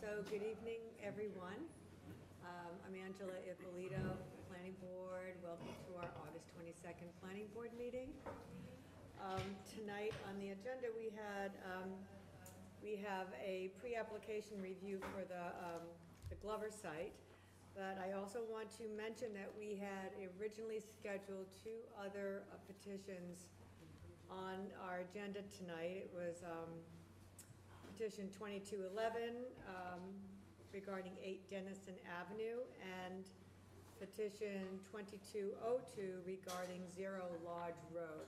So good evening, everyone. I'm Angela Ippolito, Planning Board. Welcome to our August 22nd Planning Board meeting. Tonight on the agenda we have a pre-application review for the Glover site. But I also want to mention that we had originally scheduled two other petitions on our agenda tonight. It was Petition 2211 regarding 8 Dennison Avenue and Petition 2202 regarding 0 Lodge Road.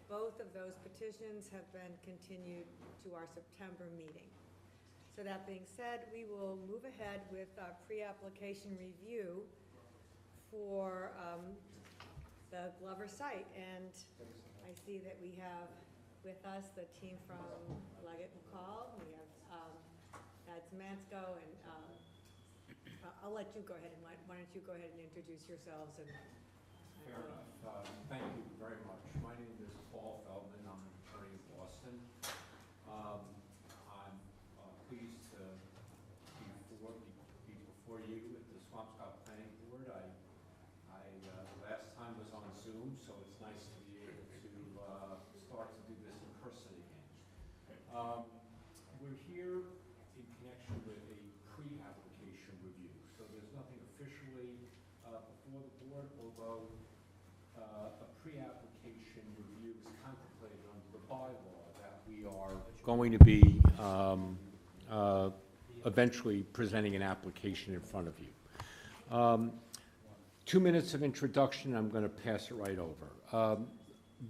Both of those petitions have been continued to our September meeting. So that being said, we will move ahead with our pre-application review for the Glover site. And I see that we have with us the team from Leggett & Call. We have Zmansko, and I'll let you go ahead and why don't you go ahead and introduce yourselves. And fair enough. Thank you very much. My name is Paul Feldman. I'm an attorney in Boston. I'm pleased to be before you at the Swampscott Planning Board. The last time was on Zoom, so it's nice to be able to start to do this in person again. We're here in connection with a pre-application review, so there's nothing officially before the board, although a pre-application review is contemplated under the bylaw that we are going to be eventually presenting an application in front of you. 2 minutes of introduction, I'm going to pass it right over.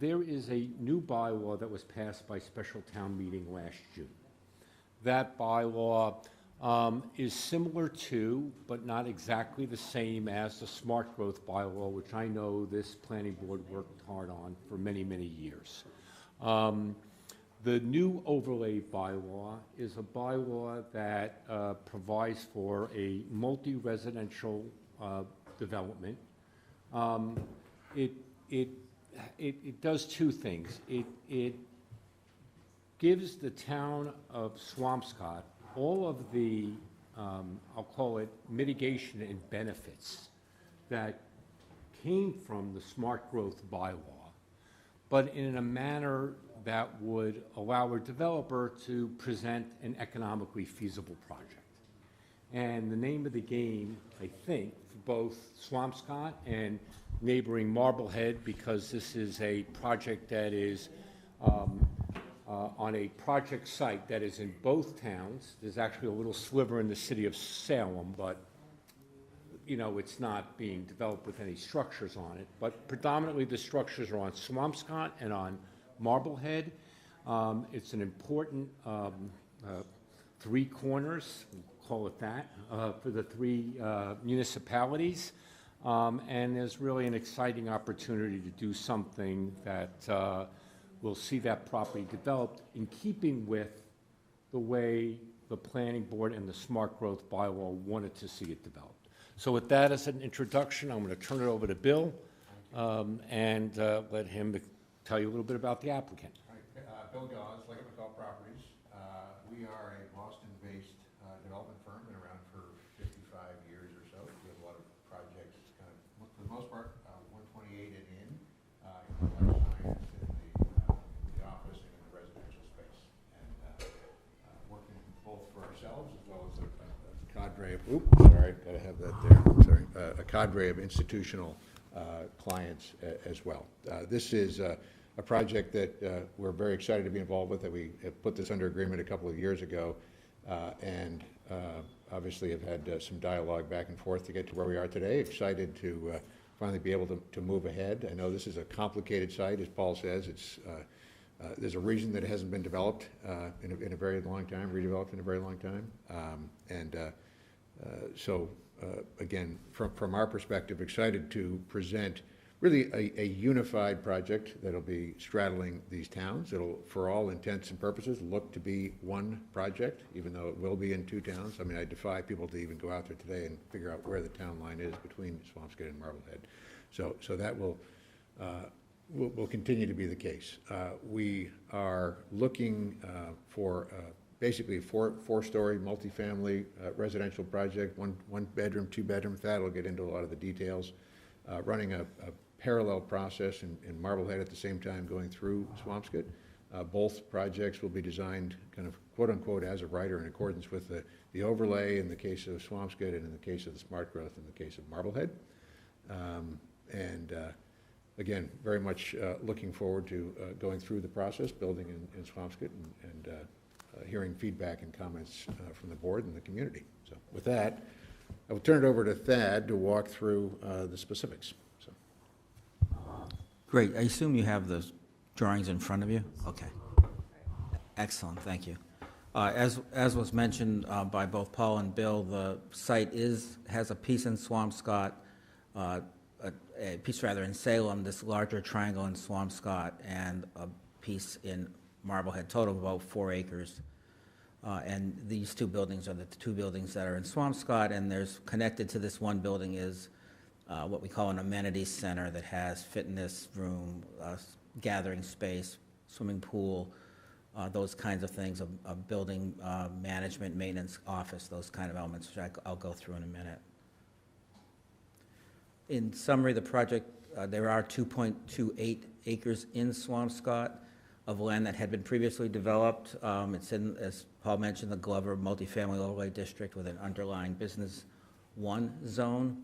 There is a new bylaw that was passed by special town meeting last June. That bylaw is similar to, but not exactly the same as, the smart growth bylaw, which I know this planning board worked hard on for many, many years. The new overlay bylaw is a bylaw that provides for a multi-residential development. It does two things. It gives the town of Swampscott all of the, I'll call it, mitigation and benefits that came from the smart growth bylaw, but in a manner that would allow a developer to present an economically feasible project. And the name of the game, I think, for both Swampscott and neighboring Marblehead, because this is a project that is on a project site that is in both towns. There's actually a little sliver in the city of Salem, but it's not being developed with any structures on it. But predominantly the structures are on Swampscott and on Marblehead. It's an important three corners, we'll call it that, for the three municipalities. And there's really an exciting opportunity to do something that will see that property developed in keeping with the way the planning board and the smart growth bylaw wanted to see it developed. So with that as an introduction, I'm going to turn it over to Bill and let him tell you a little bit about the applicant. Bill Gause, Leggett & Call Properties. We are a Boston-based development firm, been around for 55 years or so. We have a lot of projects, kind of, for the most part, 128 and in the life science, in the office, and in the residential space. And working both for ourselves as well as a cadre of, gotta have that there, sorry, a cadre of institutional clients as well. This is a project that we're very excited to be involved with, that we put this under agreement a couple of years ago, and obviously have had some dialogue back and forth to get to where we are today. Excited to finally be able to move ahead. I know this is a complicated site, as Paul says. There's a reason that it hasn't been developed in a very long time, redeveloped in a very long time. So again, from our perspective, excited to present really a unified project that'll be straddling these towns. It'll, for all intents and purposes, look to be one project, even though it will be in two towns. I mean, I defy people to even go out there today and figure out where the town line is between Swampscott and Marblehead. So that will continue to be the case. We are looking for basically a four-story multifamily residential project, one bedroom, two bedroom. Thad will get into a lot of the details. Running a parallel process in Marblehead at the same time going through Swampscott. Both projects will be designed kind of quote-unquote as a right or in accordance with the overlay in the case of Swampscott and in the case of the smart growth in the case of Marblehead. Again, very much looking forward to going through the process, building in Swampscott and hearing feedback and comments from the board and the community. So with that, I will turn it over to Thad to walk through the specifics. So. Great. I assume you have the drawings in front of you? Okay. Excellent. Thank you. As was mentioned by both Paul and Bill, the site has a piece in Swampscott, a piece rather in Salem, this larger triangle in Swampscott, and a piece in Marblehead, total of about 4 acres. And these two buildings are the two buildings that are in Swampscott, and there's connected to this one building is what we call an amenities center that has fitness room, gathering space, swimming pool, those kinds of things, a building management, maintenance office, those kind of elements, which I'll go through in a minute. In summary, the project, there are 2.28 acres in Swampscott of land that had been previously developed. It's in, as Paul mentioned, the Glover Multifamily Overlay District with an underlying Business 1 zone.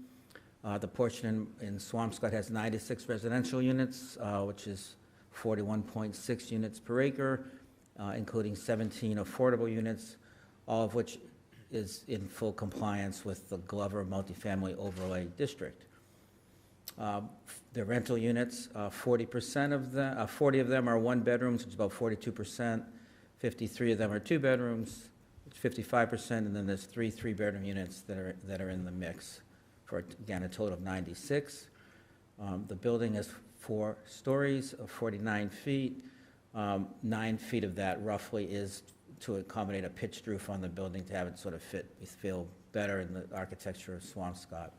The portion in Swampscott has 96 residential units, which is 41.6 units per acre, including 17 affordable units, all of which is in full compliance with the Glover Multifamily Overlay District. The rental units, 40% of them, 40 of them are one bedrooms, which is about 42%. 53 of them are two bedrooms, which is 55%, and then there's three bedroom units that are in the mix, for again a total of 96. The building is 4 stories of 49 feet. 9 feet of that roughly is to accommodate a pitched roof on the building to have it sort of feel better in the architecture of Swampscott.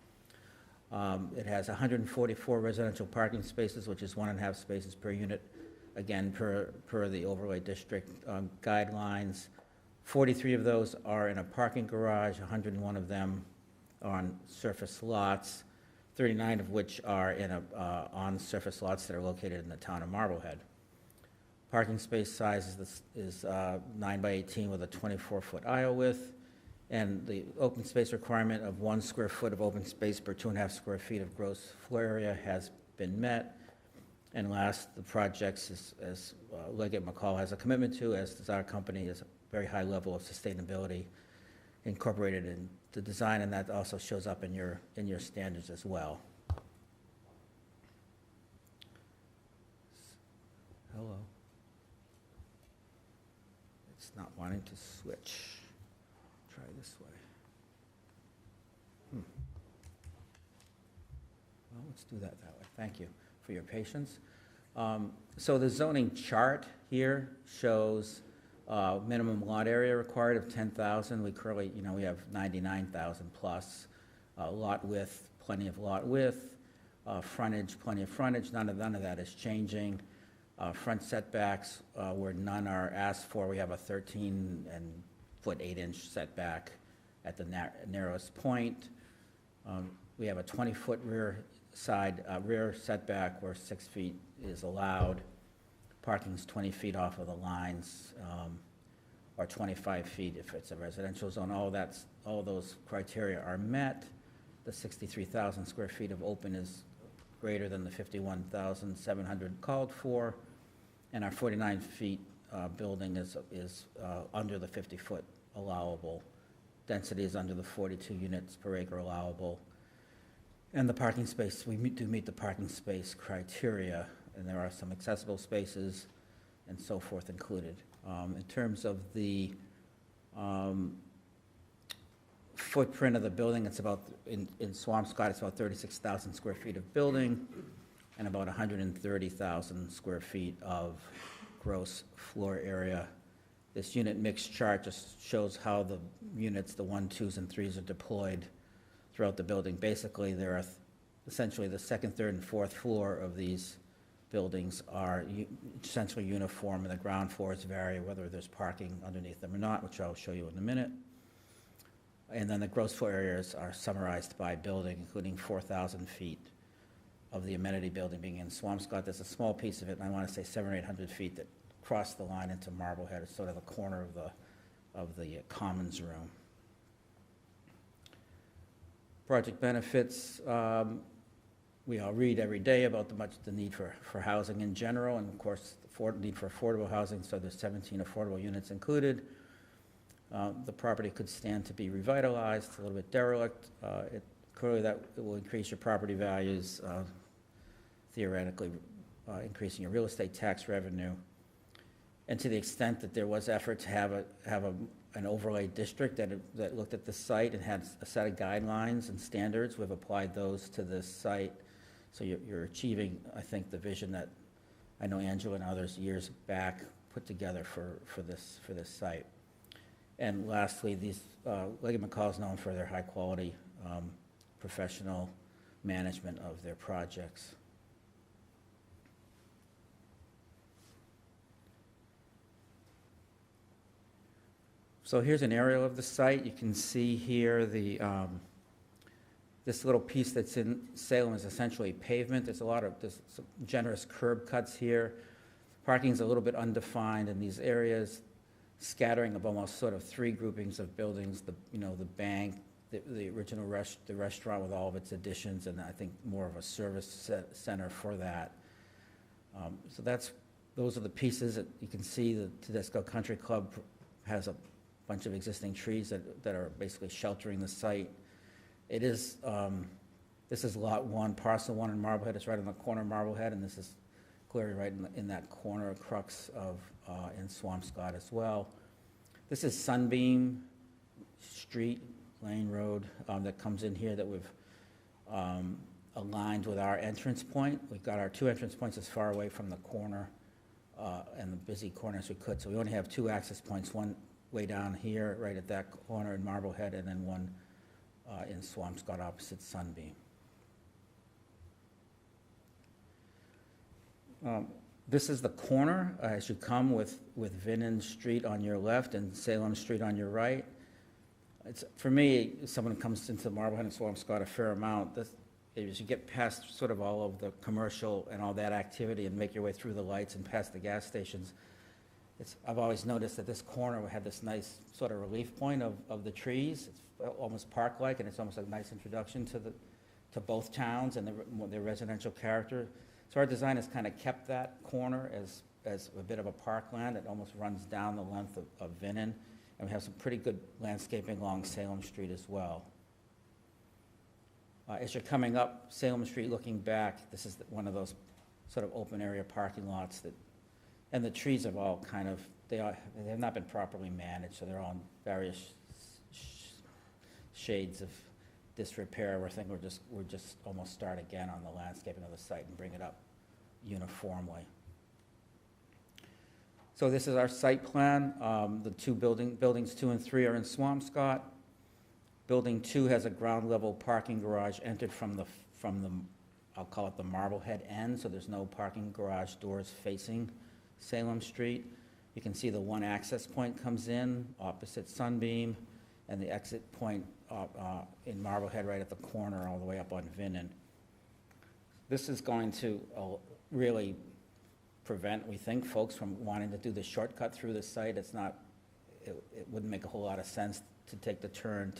It has 144 residential parking spaces, which is 1.5 spaces per unit, again, per the overlay district guidelines. 43 of those are in a parking garage, 101 of them are on surface lots, 39 of which are in on surface lots that are located in the town of Marblehead. Parking space size is 9 by 18 with a 24-foot aisle width. And the open space requirement of 1 square foot of open space per 2.5 square feet of gross floor area has been met. And last, the projects, as Leggett McCall has a commitment to, as does our company, is a very high level of sustainability incorporated in the design, and that also shows up in your standards as well. Hello. It's not wanting to switch. Try this way. Well, let's do that way. Thank you for your patience. So the zoning chart here shows minimum lot area required of 10,000. We currently, we have 99,000 plus. Lot width, plenty of lot width. Frontage, plenty of frontage. None of that is changing. Front setbacks, where none are asked for, we have a 13-foot 8-inch setback at the narrowest point. We have a 20-foot rear setback where 6 feet is allowed. Parking's 20 feet off of the lines, or 25 feet if it's a residential zone. All those criteria are met. The 63,000 square feet of open is greater than the 51,700 called for, and our 49 feet building is under the 50-foot allowable density is under the 42 units per acre allowable. And the parking space, we do meet the parking space criteria, and there are some accessible spaces and so forth included. In terms of the footprint of the building, it's about, in Swampscott, it's about 36,000 square feet of building and about 130,000 square feet of gross floor area. This unit mix chart just shows how the units, the 1, 2s, and 3s are deployed throughout the building. Basically, there are essentially the second, third, and fourth floor of these buildings are essentially uniform, and the ground floors vary whether there's parking underneath them or not, which I'll show you in a minute. And then the gross floor areas are summarized by building, including 4,000 feet of the amenity building being in Swampscott. There's a small piece of it, and I want to say 700 or 800 feet that cross the line into Marblehead. It's sort of the corner of the commons room. Project benefits, we all read every day about the need for housing in general, and of course, the need for affordable housing, so there's 17 affordable units included. The property could stand to be revitalized, a little bit derelict. Clearly that it will increase your property values, theoretically increasing your real estate tax revenue. And to the extent that there was effort to have an overlay district that looked at the site and had a set of guidelines and standards, we've applied those to this site. So you're achieving, I think, the vision that I know Angela and others years back put together for this site. And lastly, these Leggett McCall is known for their high quality professional management of their projects. So here's an aerial of the site. You can see here the this little piece that's in Salem is essentially pavement. There's some generous curb cuts here. Parking's a little bit undefined in these areas. Scattering of almost sort of 3 groupings of buildings, the bank, the original the restaurant with all of its additions, and I think more of a service center for that. So those are the pieces that you can see. The Tedesco Country Club has a bunch of existing trees that are basically sheltering the site. It is, this is Lot 1, Parcel 1 in Marblehead. It's right on the corner of Marblehead, and this is clearly right in that corner crux of in Swampscott as well. This is Sunbeam Street, Lane Road, that comes in here that we've aligned with our entrance point. We've got our 2 entrance points as far away from the corner and the busy corner as we could. So we only have 2 access points, one way down here, right at that corner in Marblehead, and then one in Swampscott opposite Sunbeam. This is the corner as you come with Vinnen Street on your left and Salem Street on your right. It's, for me, as someone who comes into Marblehead and Swampscott a fair amount, as you get past sort of all of the commercial and all that activity and make your way through the lights and past the gas stations, I've always noticed that this corner had this nice sort of relief point of the trees. It's almost park-like, and it's almost a nice introduction to both towns and their residential character. So our design has kind of kept that corner as a bit of a parkland. It almost runs down the length of Vinnen, and we have some pretty good landscaping along Salem Street as well. As you're coming up Salem Street looking back, this is one of those sort of open area parking lots and the trees have all kind of, they have not been properly managed, so they're all in various shades of disrepair. We're thinking we're just almost start again on the landscaping of the site and bring it up uniformly. So this is our site plan. The buildings 2 and 3 are in Swampscott. Building 2 has a ground level parking garage entered from the I'll call it the Marblehead end, so there's no parking garage doors facing Salem Street. You can see the one access point comes in opposite Sunbeam, and the exit point in Marblehead right at the corner all the way up on Vinnen. This is going to really prevent, we think, folks from wanting to do the shortcut through the site. It wouldn't make a whole lot of sense to take the turn,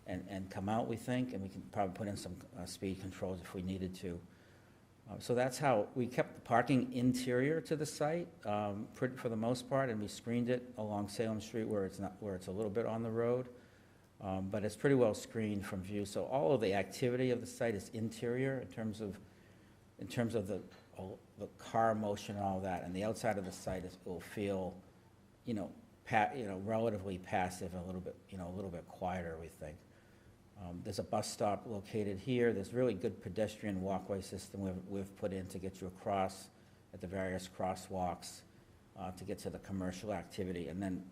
and come out, we think, and we can probably put in some speed controls if we needed to. So that's how, we kept the parking interior to the site, for the most part, and we screened it along Salem Street where it's not, where it's a little bit on the road. But it's pretty well screened from view, so all of the activity of the site is interior in terms of the car motion and all that, and the outside of the site will feel, relatively passive, a little bit quieter, we think. There's a bus stop located here. There's really good pedestrian walkway system we've put in to get you across at the various crosswalks to get to the commercial activity. And then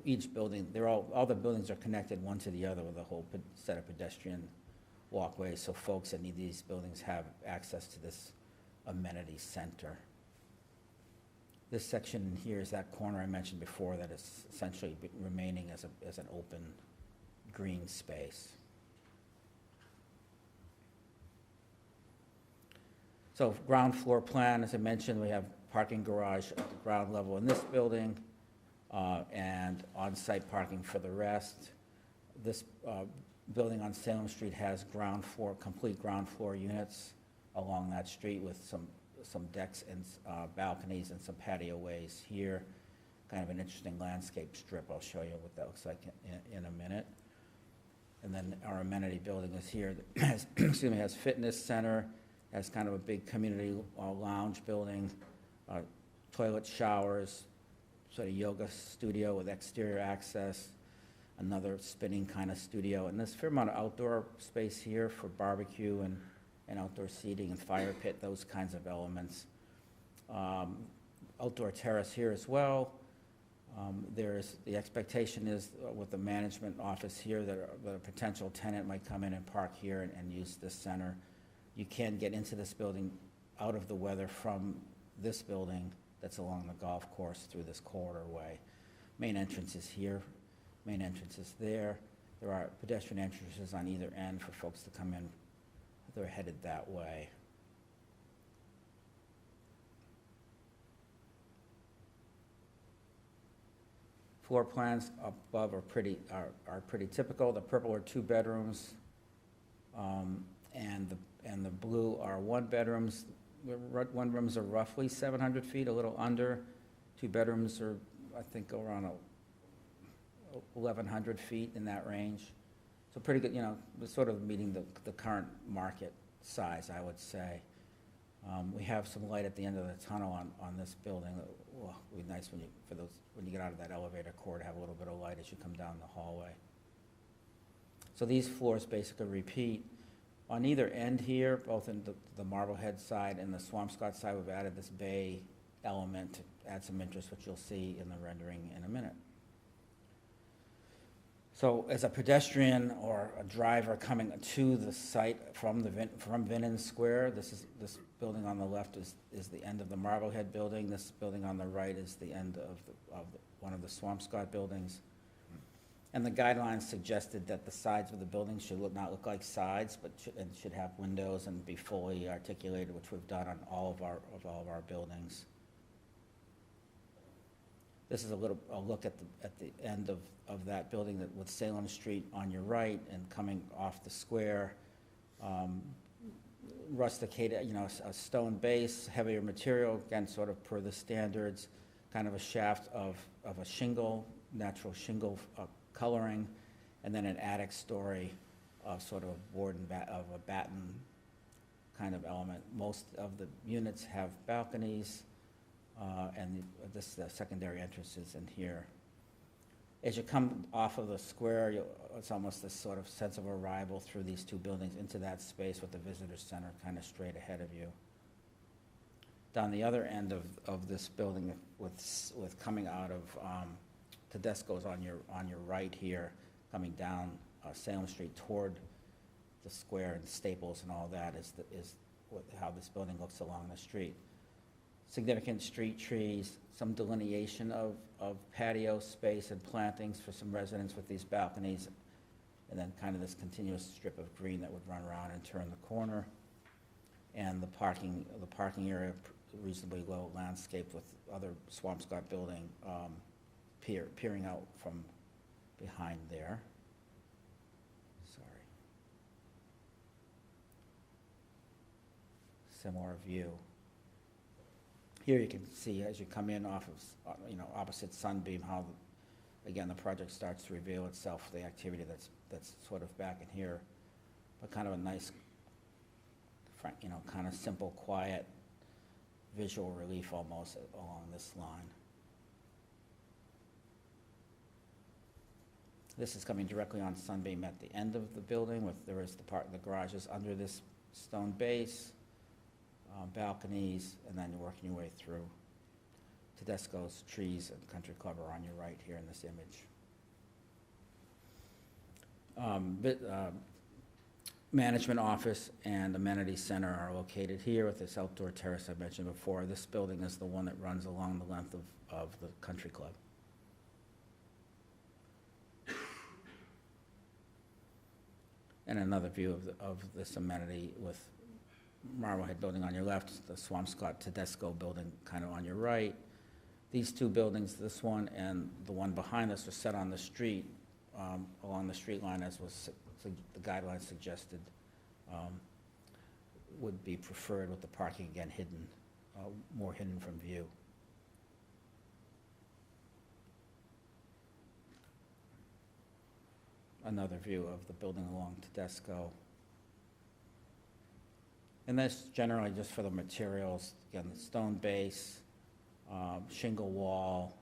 each building, all the buildings are connected one to the other with a whole set of pedestrian walkways, so folks that need these buildings have access to this amenity center. This section here is that corner I mentioned before that is essentially remaining as an open green space. So ground floor plan, as I mentioned, we have parking garage at the ground level in this building, and on-site parking for the rest. This building on Salem Street has complete ground floor units along that street with some decks and balconies and some patio ways here. Kind of an interesting landscape strip. I'll show you what that looks like in a minute. And then our amenity building is here. That has, has fitness center, has kind of a big community lounge building, toilet, showers, sort of yoga studio with exterior access, another spinning kind of studio, and there's a fair amount of outdoor space here for barbecue and outdoor seating and fire pit, those kinds of elements. Outdoor terrace here as well. The expectation is with the management office here that a potential tenant might come in and park here and use this center. You can get into this building out of the weather from this building that's along the golf course through this corridor way. Main entrance is here, main entrance is there. There are pedestrian entrances on either end for folks to come in. They're headed that way. Floor plans above are pretty typical. The purple are 2 bedrooms, and the blue are 1 bedrooms. 1 rooms are roughly 700 feet, a little under. 2 bedrooms are, I think, around 1,100 feet, in that range. So pretty good, we're sort of meeting the current market size, I would say. We have some light at the end of the tunnel on this building. Well, it would be nice when you get out of that elevator core to have a little bit of light as you come down the hallway. So these floors basically repeat. On either end here, both in the Marblehead side and the Swampscott side, we've added this bay element to add some interest, which you'll see in the rendering in a minute. So as a pedestrian or a driver coming to the site from Vinnon Square, this building on the left is the end of the Marblehead building. This building on the right is the end of one of the Swampscott buildings. And the guidelines suggested that the sides of the building should not look like sides, but should have windows and be fully articulated, which we've done on all of our buildings. This is a look at the end of that building with Salem Street on your right and coming off the square. Rusticated, a stone base, heavier material, again, sort of per the standards, kind of a shaft of a shingle, natural shingle coloring, and then an attic story of sort of a batten kind of element. Most of the units have balconies, and the secondary entrance is in here. As you come off of the square, it's almost this sort of sense of arrival through these 2 buildings into that space with the visitor center kind of straight ahead of you. Down the other end of this building, with coming out of Tedesco's on your right here, coming down Salem Street toward the square and Staples and all that is how this building looks along the street. Significant street trees, some delineation of patio space and plantings for some residents with these balconies, and then kind of this continuous strip of green that would run around and turn the corner. And the parking area reasonably low landscape with other Swampscott building peering out from behind there. Sorry. similar view. Here you can see as you come in off of, opposite Sunbeam, how, again, the project starts to reveal itself, the activity that's sort of back in here, but kind of a nice, kind of simple, quiet, visual relief almost along this line. This is coming directly on Sunbeam at the end of the building, there is the garages under this stone base, balconies, and then you're working your way through. Tedesco's trees and country club are on your right here in this image. Management office and amenity center are located here with this outdoor terrace I mentioned before. This building is the one that runs along the length of the country club. And another view of this amenity with Marblehead building on your left, the Swampscott Tedesco building kind of on your right. These two buildings, this one and the one behind us, are set on the street, along the street line, as was the guidelines suggested, would be preferred, with the parking again hidden, more hidden from view. Another view of the building along Tedesco. And that's generally just for the materials. Again, the stone base, shingle wall,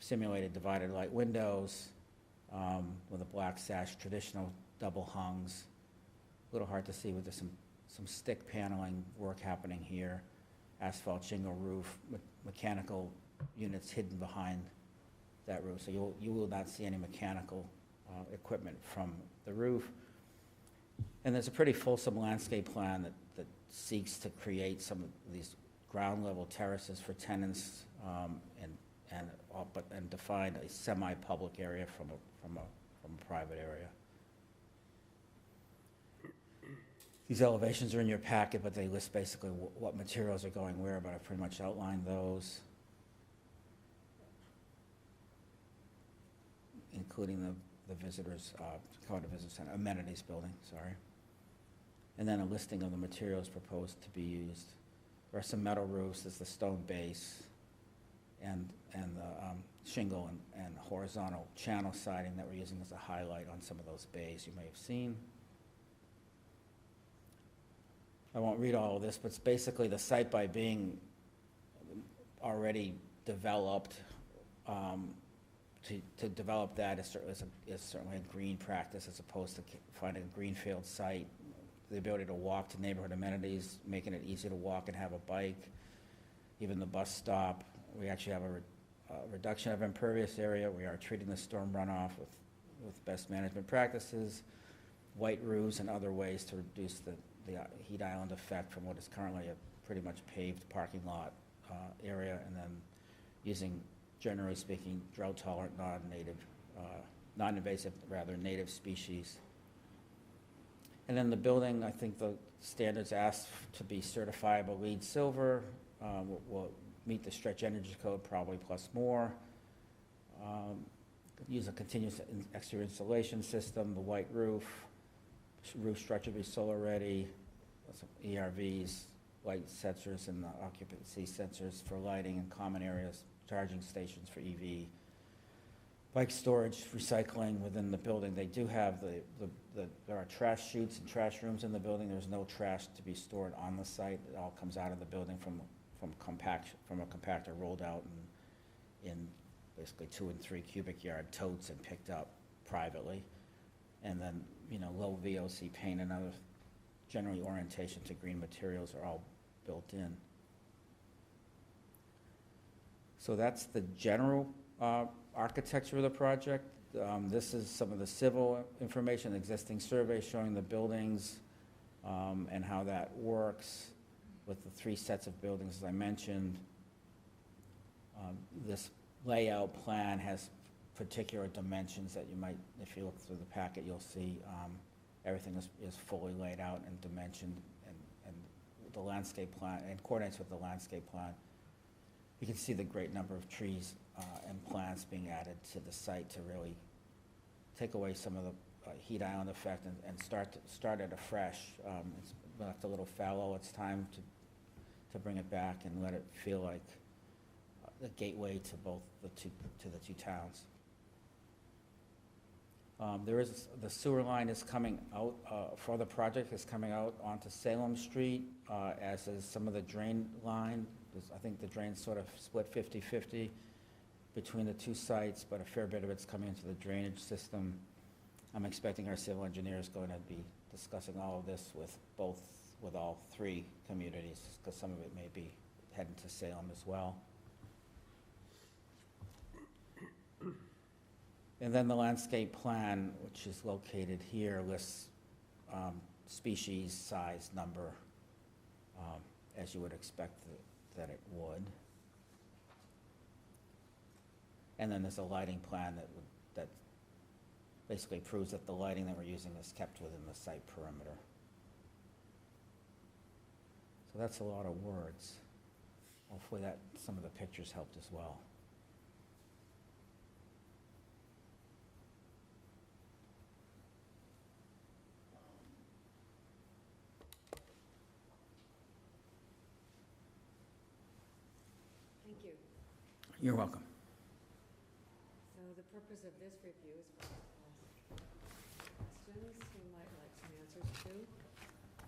simulated divided light windows with a black sash, traditional double hungs. A little hard to see, but there's some stick paneling work happening here. Asphalt shingle roof, mechanical units hidden behind that roof. So you will not see any mechanical equipment from the roof. And there's a pretty fulsome landscape plan that seeks to create some of these ground level terraces for tenants, and define a semi-public area from a private area. These elevations are in your packet, but they list basically what materials are going where, but I pretty much outlined those, including the visitors, call it a visitor center, amenities building, sorry. And then a listing of the materials proposed to be used. There are some metal roofs, there's the stone base, and the shingle and horizontal channel siding that we're using as a highlight on some of those bays you may have seen. I won't read all of this, but it's basically the site, by being already developed, to develop that is certainly a green practice, as opposed to finding a greenfield site. The ability to walk to neighborhood amenities, making it easy to walk and have a bike, even the bus stop. We actually have a reduction of impervious area. We are treating the storm runoff with best management practices, white roofs, and other ways to reduce the heat island effect from what is currently a pretty much paved parking lot area, and then using, generally speaking, drought-tolerant, non-invasive, native species. And then the building, I think the standards asked to be certifiable LEED Silver, will meet the stretch energy code, probably plus more. Use a continuous exterior insulation system, the white roof structure be solar ready, some ERVs, light sensors, and the occupancy sensors for lighting in common areas, charging stations for EV. Bike storage, recycling within the building. They do have there are trash chutes and trash rooms in the building. There's no trash to be stored on the site. It all comes out of the building from a compactor rolled out in basically 2 and 3 cubic yard totes and picked up privately. And then, low VOC paint and other generally orientation to green materials are all built in. So that's the general architecture of the project. This is some of the civil information, existing survey showing the buildings and how that works with the 3 sets of buildings, as I mentioned. This layout plan has particular dimensions that you might, if you look through the packet, you'll see everything is fully laid out and dimensioned, and the landscape plan, and coordinates with the landscape plan. You can see the great number of trees and plants being added to the site to really take away some of the heat island effect and start it afresh. It's left a little fallow. It's time to bring it back and let it feel like the gateway to the two towns. The sewer line is coming out, for the project is coming out onto Salem Street, as is some of the drain line. I think the drain's sort of split 50-50 between the two sites, but a fair bit of it's coming into the drainage system. I'm expecting our civil engineer is going to be discussing all of this with all three communities, because some of it may be heading to Salem as well. And then the landscape plan, which is located here, lists species, size, number, as you would expect that it would. And then there's a lighting plan that basically proves that the lighting that we're using is kept within the site perimeter. So that's a lot of words. Hopefully some of the pictures helped as well. Thank you. You're welcome. So the purpose of this review is for us to ask questions you might like some answers to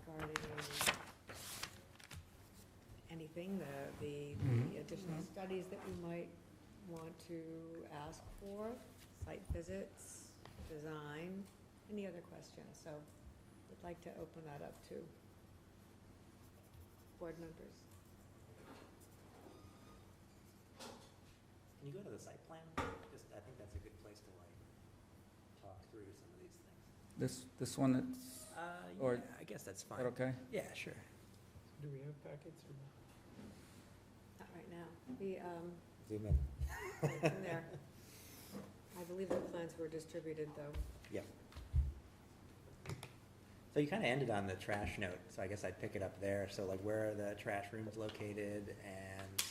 regarding anything, the additional studies that we might want to ask for, site visits, design, any other questions. So we'd like to open that up to board members. Can you go to the site plan? Just, I think that's a good place to like talk through some of these things. This one, it's, or- Yeah, I guess that's is fine. that okay? Yeah, sure. Do we have packets or not? Not right now. We, Zoom in. it's in there. I believe the plans were distributed, though. Yep. So you kind of ended on the trash note, so I guess I'd pick it up there. So like, where are the trash rooms located? And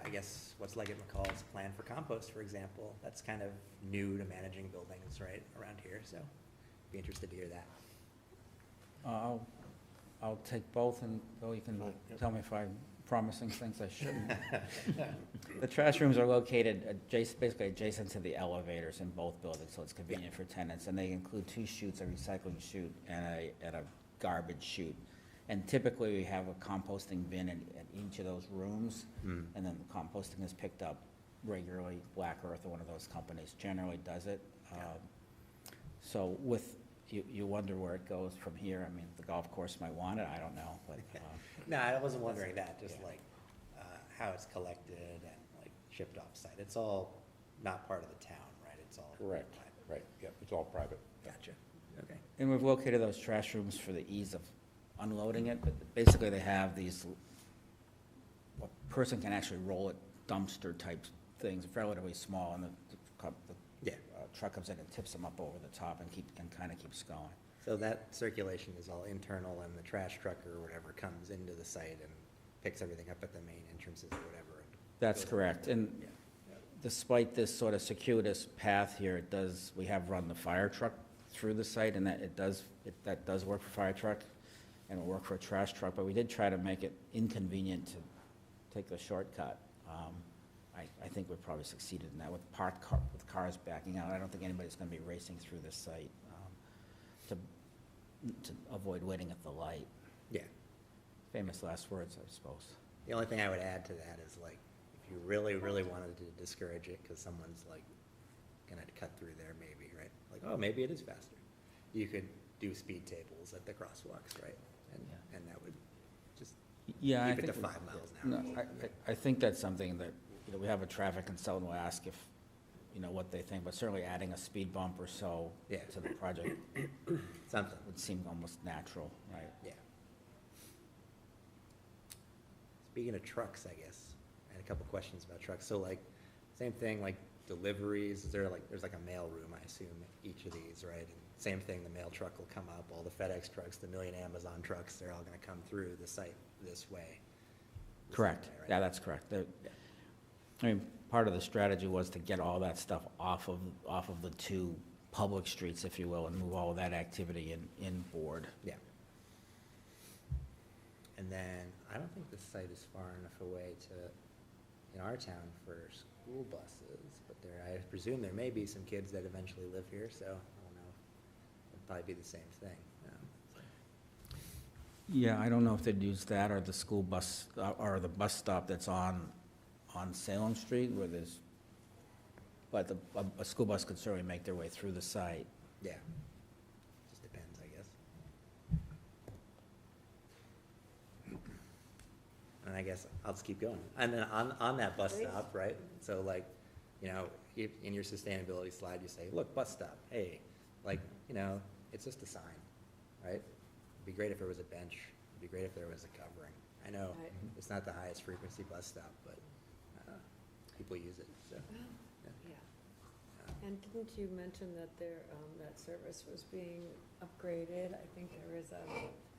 I guess what's Leggett McCall's plan for compost, for example? That's kind of new to managing buildings right around here, so be interested to hear that. I'll take both, and Bill, you can tell me if I'm promising things I shouldn't. The trash rooms are located basically adjacent to the elevators in both buildings, so it's convenient for tenants, and they include 2 chutes, a recycling chute and a garbage chute. And typically, we have a composting bin in each of those rooms, and then the composting is picked up regularly. Black Earth, or one of those companies, generally does it. So you wonder where it goes from here. I mean, the golf course might want it, I don't know, but. No, I wasn't wondering that, just like how it's collected and like shipped off-site. It's all not part of the town, right? It's all. Correct, right, yep, it's all private. Gotcha, okay. And we've located those trash rooms for the ease of unloading it, but basically they have these, a person can actually roll it, dumpster type things, relatively small, and the truck comes in and tips them up over the top and kind of keeps going. So that circulation is all internal, and the trash truck or whatever comes into the site and picks everything up at the main entrances or whatever. That's correct, and Yeah. despite this sort of circuitous path here, we have run the fire truck through the site, and that does work for fire truck, and will work for a trash truck, but we did try to make it inconvenient to take the shortcut. I think we've probably succeeded in that with cars backing out. I don't think anybody's gonna be racing through this site, to avoid waiting at the light. Yeah. Famous last words, I suppose. The only thing I would add to that is like, if you really, really wanted to discourage it, because someone's like gonna cut through there maybe, right? Like, oh, maybe it is faster. You could do speed tables at the crosswalks, right? And that would just Yeah, keep it to 5 miles an hour. No, I think that's something that, we have a traffic consultant will ask if, what they think, but certainly adding a speed bump or so Yeah. to the project Something, would seem almost natural, right? yeah. Speaking of trucks, I guess, I had a couple questions about trucks. So like, same thing, like deliveries, there's like a mail room, I assume, each of these, right? And same thing, the mail truck will come up, all the FedEx trucks, the million Amazon trucks, they're all gonna come through the site this way. the same Correct, way, right? yeah, that's correct. Yeah. I mean, part of the strategy was to get all that stuff off of the 2 public streets, if you will, and move all of that activity inboard. Yeah. And then, I don't think the site is far enough away in our town for school buses, but I presume there may be some kids that eventually live here, so I don't know. It'd probably be the same thing. Yeah, I don't know if they'd use that or the school bus, or the bus stop that's on Salem Street where there's, but a school bus could certainly make their way through the site. Yeah, just depends, I guess. And I guess I'll just keep going. And then on that bus Please. stop, right? So like, you know, in your sustainability slide, you say, look, bus stop, hey, like, you know, it's just a sign, right? It'd be great if there was a bench. It'd be great if there was a covering. I know Right. it's not the highest frequency bus stop, but people use it, so. Yeah. And didn't you mention that that service was being upgraded? I think there is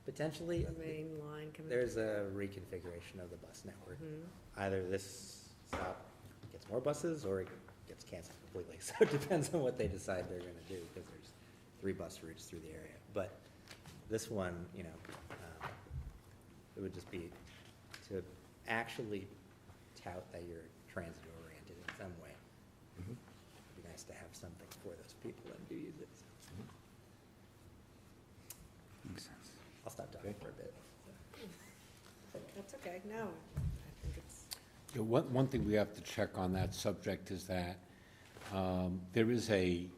Potentially, a main line coming. there's a reconfiguration of the bus network. Mhm. Either this stop gets more buses or it gets canceled completely. So it depends on what they decide they're gonna do, because there's 3 bus routes through the area. But this one, you know, it would just be to actually tout that you're transit oriented in some way. It'd be nice to have something for those people that do use it. So Makes sense. I'll stop talking for a bit. That's okay, no, I think it's, Yeah, one thing we have to check on that subject is that there is a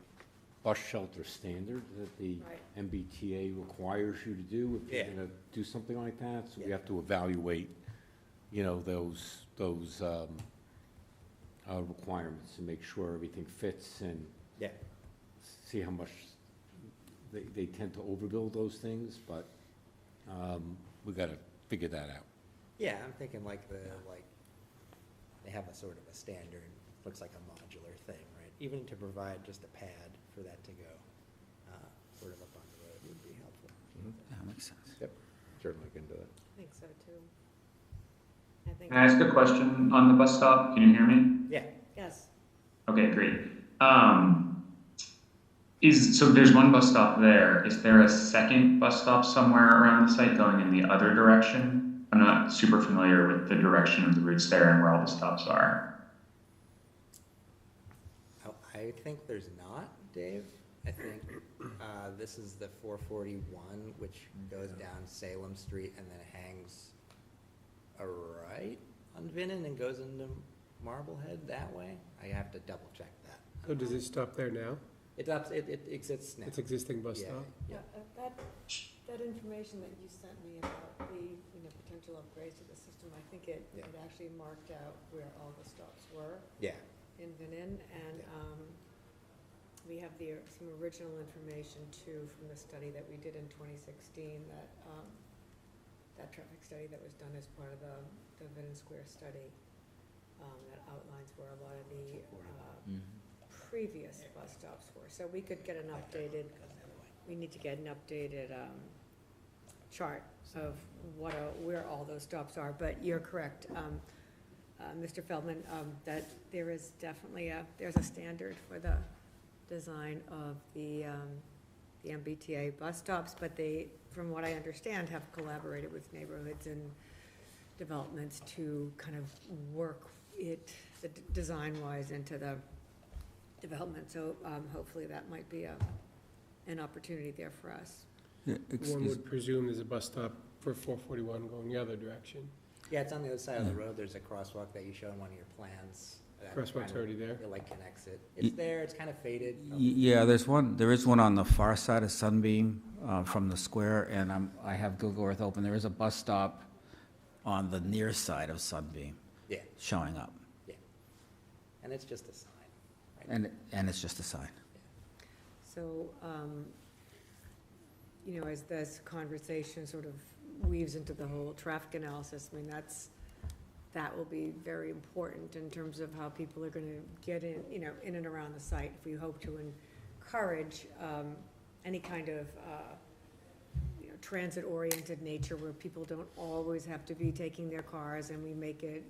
bus shelter standard that the Right. MBTA requires you to do if you're Yeah. gonna do something like that. So we Yeah. have to evaluate, you know, those requirements to make sure everything fits and Yeah. see how much they tend to overbuild those things, but we gotta figure that out. Yeah, I'm thinking like they have a sort of a standard, looks like a modular thing, right? Even to provide just a pad for that to go, sort of up on the road would be helpful. That makes sense. Yep, certainly can do it. I think so too. I think, Can I ask a question on the bus stop? Can you hear me? Yeah, yes, Okay, great. So there's one bus stop there. Is there a second bus stop somewhere around the site going in the other direction? I'm not super familiar with the direction of the routes there and where all the stops are. I think there's not, Dave. I think this is the 441, which goes down Salem Street and then hangs a right on Vinnon and goes into Marblehead that way. I have to double check that. So does it stop there now? It exists now. It's existing bus Yeah, stop? yeah. that information that you sent me about the, potential upgrades to the system, I think it Yeah. actually marked out where all the stops were Yeah, in Vinton, and, we have some original information too from the study that we did in 2016, that traffic study that was done as part of the Vinton Square study, that outlines where a lot of the, previous bus stops were. So we could get an updated, we need to get an updated, chart of where all those stops are, but you're correct, Mr. Feldman, that there is definitely there's a standard for the design of the MBTA bus stops, but they, from what I understand, have collaborated with neighborhoods and developments to kind of work the design-wise into the development, so hopefully that might be an opportunity there for us. One would presume there's a bus stop for 441 going the other direction. yeah, it's on the other side of the road. There's a crosswalk that you show in one of your plans. that Crosswalk's kind of- already there? It like connects it. It's there, it's kind of faded. Yeah, there is one on the far side of Sunbeam from the square, and I have Google Earth open. There is a bus stop on the near side of Sunbeam Yeah, showing up, yeah. And it's just a sign, right? and it's just a sign. So, as this conversation sort of weaves into the whole traffic analysis, I mean, that will be very important in terms of how people are gonna get in, in and around the site. If we hope to encourage, any kind of, transit-oriented nature where people don't always have to be taking their cars, and we make it,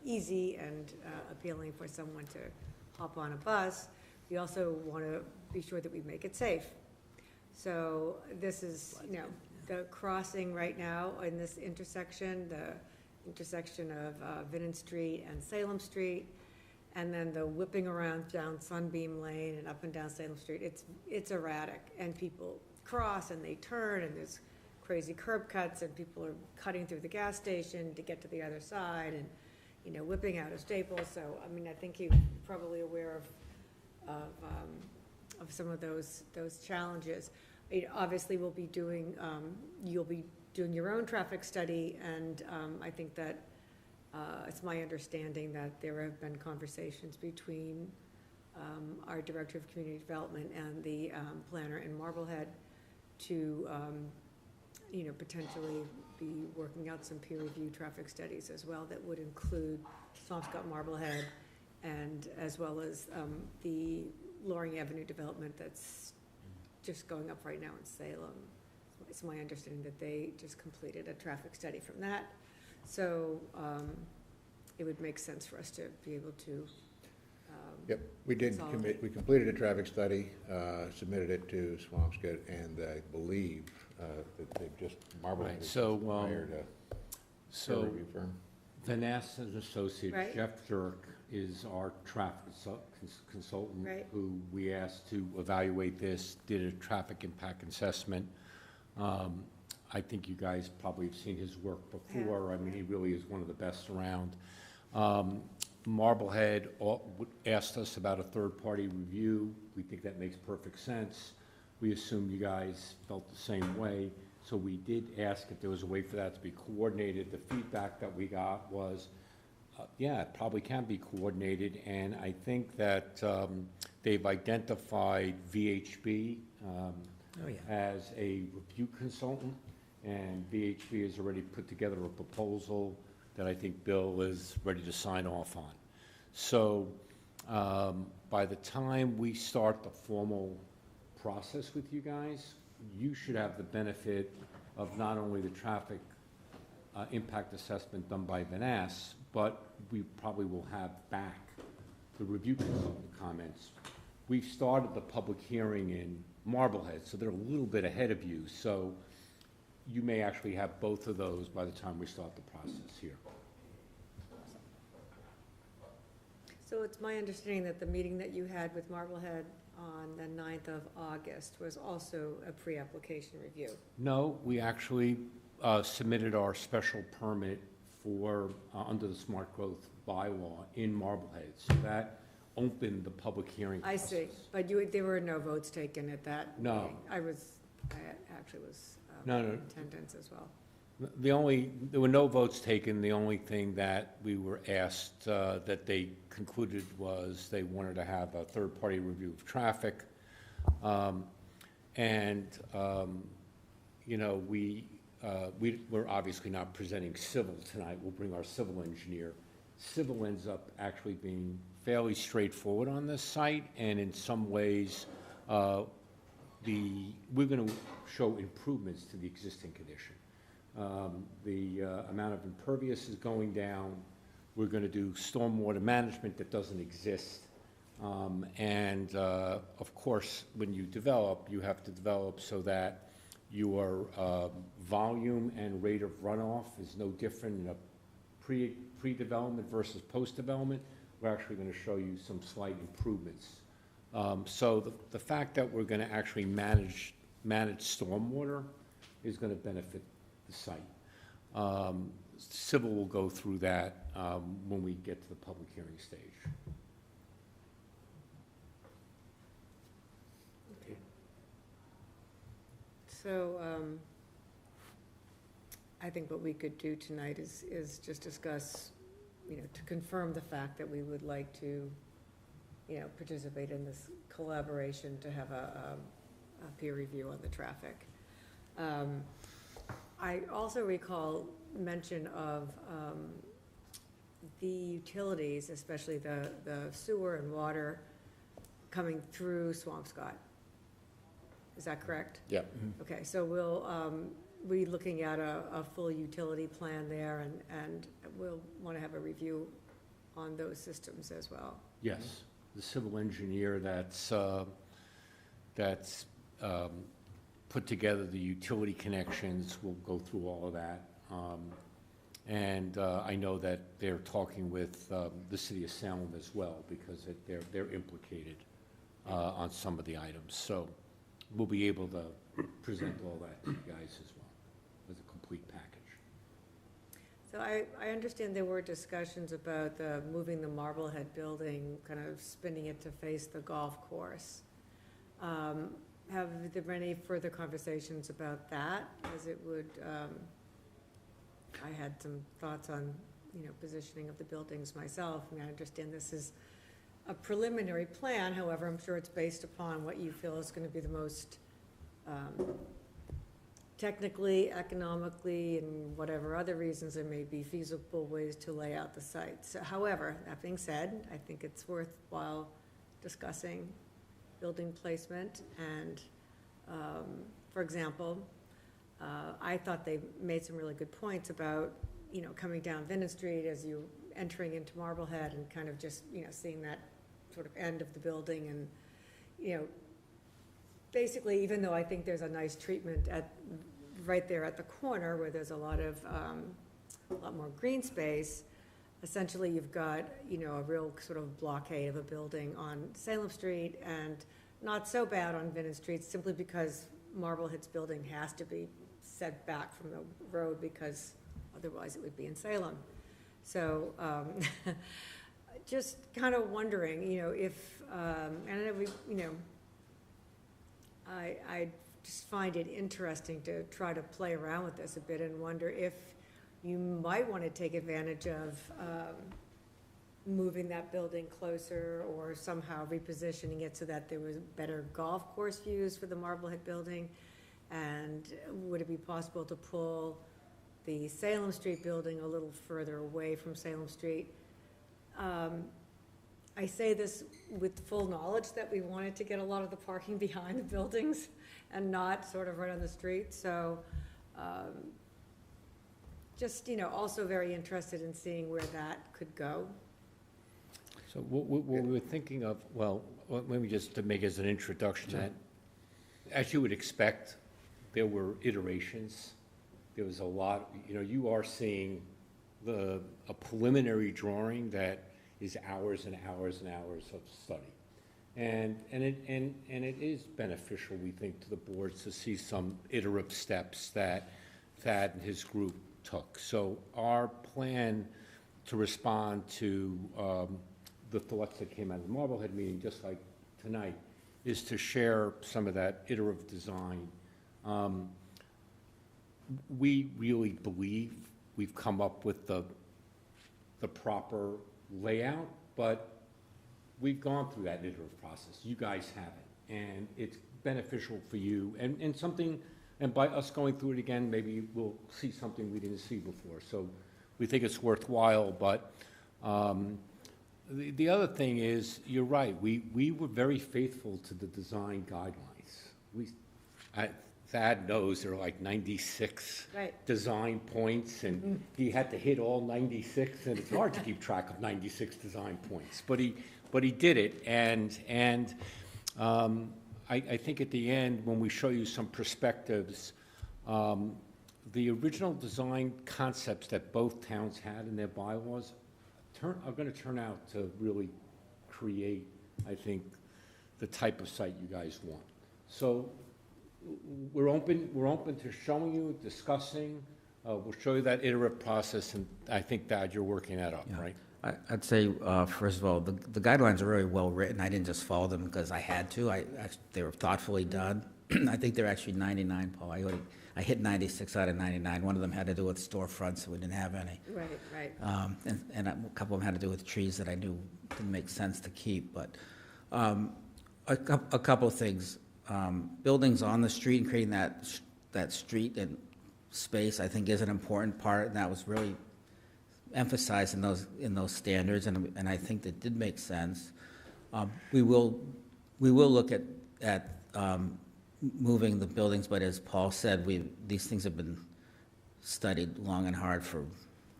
easy and appealing for someone to hop on a bus. We also want to be sure that we make it safe. So this is, the crossing right now in this intersection, the intersection of Vinnon Street and Salem Street, and then the whipping around down Sunbeam Lane and up and down Salem Street, it's erratic, and people cross and they turn, and there's crazy curb cuts, and people are cutting through the gas station to get to the other side, and, you know, whipping out of Staples. So, I mean, I think you're probably aware of some of those challenges. Obviously, we'll be doing, you'll be doing your own traffic study, and I think that it's my understanding that there have been conversations between our Director of Community Development and the planner in Marblehead to, you know, potentially be working out some peer-review traffic studies as well that would include Swampscott, Marblehead, and as well as the Loring Avenue development that's just going up right now in Salem. It's my understanding that they just completed a traffic study from that. So it would make sense for us to be able to. Yep, we did we completed a traffic study, submitted it to Swampscott, and I believe that they've just Marblehead has hired a peer review firm. Vanessa and Associates, Right. Jeff Dirk is our traffic consultant, Right. who we asked to evaluate this, did a traffic impact assessment. I think you guys probably have seen his work before. Yeah. I mean, he really is one of the best around. Marblehead asked us about a third-party review. We think that makes perfect sense. We assumed you guys felt the same way, so we did ask if there was a way for that to be coordinated. The feedback that we got was, yeah, it probably can be coordinated, and I think that they've identified VHB as a review consultant, and VHB has already put together a proposal that I think Bill is ready to sign off on. So by the time we start the formal process with you guys, you should have the benefit of not only the traffic impact assessment done by Vanessa, but we probably will have back the review consultant comments. We've started the public hearing in Marblehead, so they're a little bit ahead of you. So you may actually have both of those by the time we start the process here. So it's my understanding that the meeting that you had with Marblehead on the 9th of August was also a pre-application review. No, we actually submitted our special permit for, under the smart growth bylaw in Marblehead. So that opened the public hearing I process. see, but there were no votes taken at that No. meeting. I actually was No. in attendance as well. There were no votes taken. The only thing that we were asked, that they concluded was they wanted to have a third-party review of traffic. You know, we're obviously not presenting civil tonight. We'll bring our civil engineer. Civil ends up actually being fairly straightforward on this site, and in some ways, we're going to show improvements to the existing condition. The amount of impervious is going down. We're going to do stormwater management that doesn't exist. Of course, when you develop, you have to develop so that your volume and rate of runoff is no different in a pre-development versus post-development. We're actually going to show you some slight improvements. So the fact that we're going to actually manage stormwater is going to benefit the site. Civil will go through that when we get to the public hearing stage. Okay. So I think what we could do tonight is just discuss, you know, to confirm the fact that we would like to, you know, participate in this collaboration to have a peer review on the traffic. I also recall mention of the utilities, especially the sewer and water coming through Swampscott. Is that correct? Yep. Okay, so we'll be looking at a full utility plan there, and we'll want to have a review on those systems as well. Yes, the civil engineer that's put together the utility connections. We'll go through all of that. And I know that they're talking with the city of Salem as well, because they're implicated on some of the items. So we'll be able to present all that to you guys as well, as a complete package. So I understand there were discussions about moving the Marblehead building, kind of spinning it to face the golf course. Have there been any further conversations about that, as it would, I had some thoughts on, positioning of the buildings myself. I mean, I understand this is a preliminary plan, however, I'm sure it's based upon what you feel is going to be the most technically, economically, and whatever other reasons there may be, feasible ways to lay out the site. So, however, that being said, I think it's worthwhile discussing building placement. And, for example, I thought they made some really good points about, coming down Venice Street as you entering into Marblehead, and kind of just, seeing that sort of end of the building. And, basically, even though I think there's a nice treatment right there at the corner where there's a lot more green space, essentially you've got, a real sort of blockade of a building on Salem Street, and not so bad on Venice Street, simply because Marblehead's building has to be set back from the road, because otherwise it would be in Salem. So just kind of wondering, if, and I know I just find it interesting to try to play around with this a bit and wonder if you might want to take advantage of moving that building closer, or somehow repositioning it so that there was better golf course views for the Marblehead building. And would it be possible to pull the Salem Street building a little further away from Salem Street? I say this with full knowledge that we wanted to get a lot of the parking behind the buildings and not sort of right on the street. So just, also very interested in seeing where that could go. So what we were thinking of, well, maybe just to make as an introduction, that as you would expect, there were iterations. There was a lot, you are seeing a preliminary drawing that is hours and hours and hours of study. And it is beneficial, we think, to the boards to see some iterative steps that Thad and his group took. So our plan to respond to the thoughts that came out of the Marblehead meeting, just like tonight, is to share some of that iterative design. We really believe we've come up with the proper layout, but we've gone through that iterative process. You guys haven't, and it's beneficial for you, and something, and by us going through it again, maybe we'll see something we didn't see before. So we think it's worthwhile. But the other thing is, you're right, we were very faithful to the design guidelines. Thad knows there are like 96 design points, and he had to hit all 96, and it's hard to keep track of 96 design points. But he did it, and I think at the end, when we show you some perspectives, the original design concepts that both towns had in their bylaws are going to turn out to really create, I think, the type of site you guys want. So we're open to showing you, discussing. We'll show you that iterative process, and I think, Thad, you're working that up, right? I'd say, first of all, the guidelines are really well written. I didn't just follow them because I had to. They were thoughtfully done. I think they're actually 99, Paul. I hit 96 out of 99. One of them had to do with storefronts, so we didn't have any. Right. And a couple of them had to do with trees that I knew didn't make sense to keep. But a couple of things. Buildings on the street and creating that street and space, I think, is an important part, and that was really emphasized in those standards, and I think that did make sense. We will look at moving the buildings, but as Paul said, these things have been studied long and hard for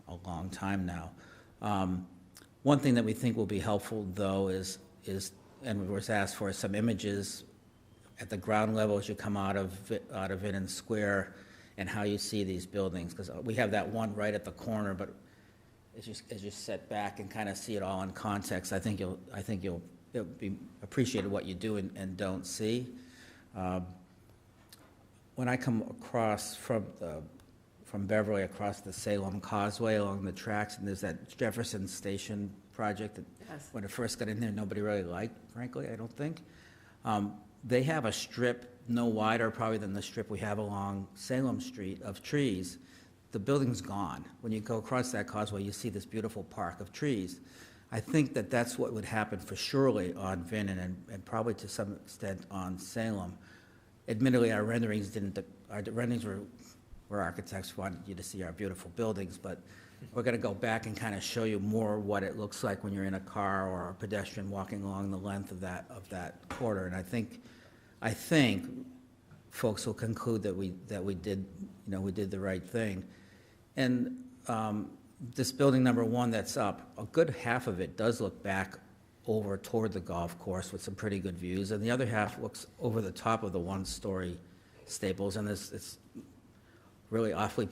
a long time now. One thing that we think will be helpful, though, is and was asked for some images at the ground level as you come out of Vinen Square, and how you see these buildings, because we have that one right at the corner, but as you sit back and kind of see it all in context, I think you'll be appreciate what you do and don't see. When I come across from Beverly across the Salem Causeway along the tracks, and there's that Jefferson Station project that Yes. when it first got in there, nobody really liked, frankly, I don't think. They have a strip no wider probably than the strip we have along Salem Street of trees. The building's gone. When you go across that causeway, you see this beautiful park of trees. I think that that's what would happen for surely on Vinen and probably to some extent on Salem. Admittedly, our renderings where architects wanted you to see our beautiful buildings, but we're gonna go back and kind of show you more what it looks like when you're in a car or a pedestrian walking along the length of that corridor. And I think folks will conclude that we did the right thing. And this building number one that's up, a good half of it does look back over toward the golf course with some pretty good views, and the other half looks over the top of the one-story Staples, and it's really awfully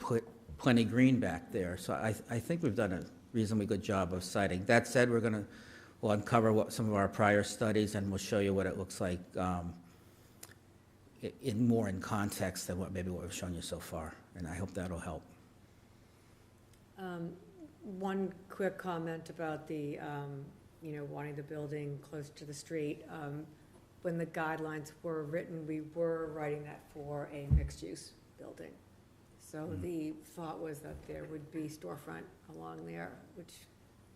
plenty green back there. So I think we've done a reasonably good job of siting. That said, we'll uncover some of our prior studies, and we'll show you what it looks like more in context than what we've shown you so far, and I hope that'll help. One quick comment about the, wanting the building close to the street. When the guidelines were written, we were writing that for a mixed-use building. So the thought was that there would be storefront along there, which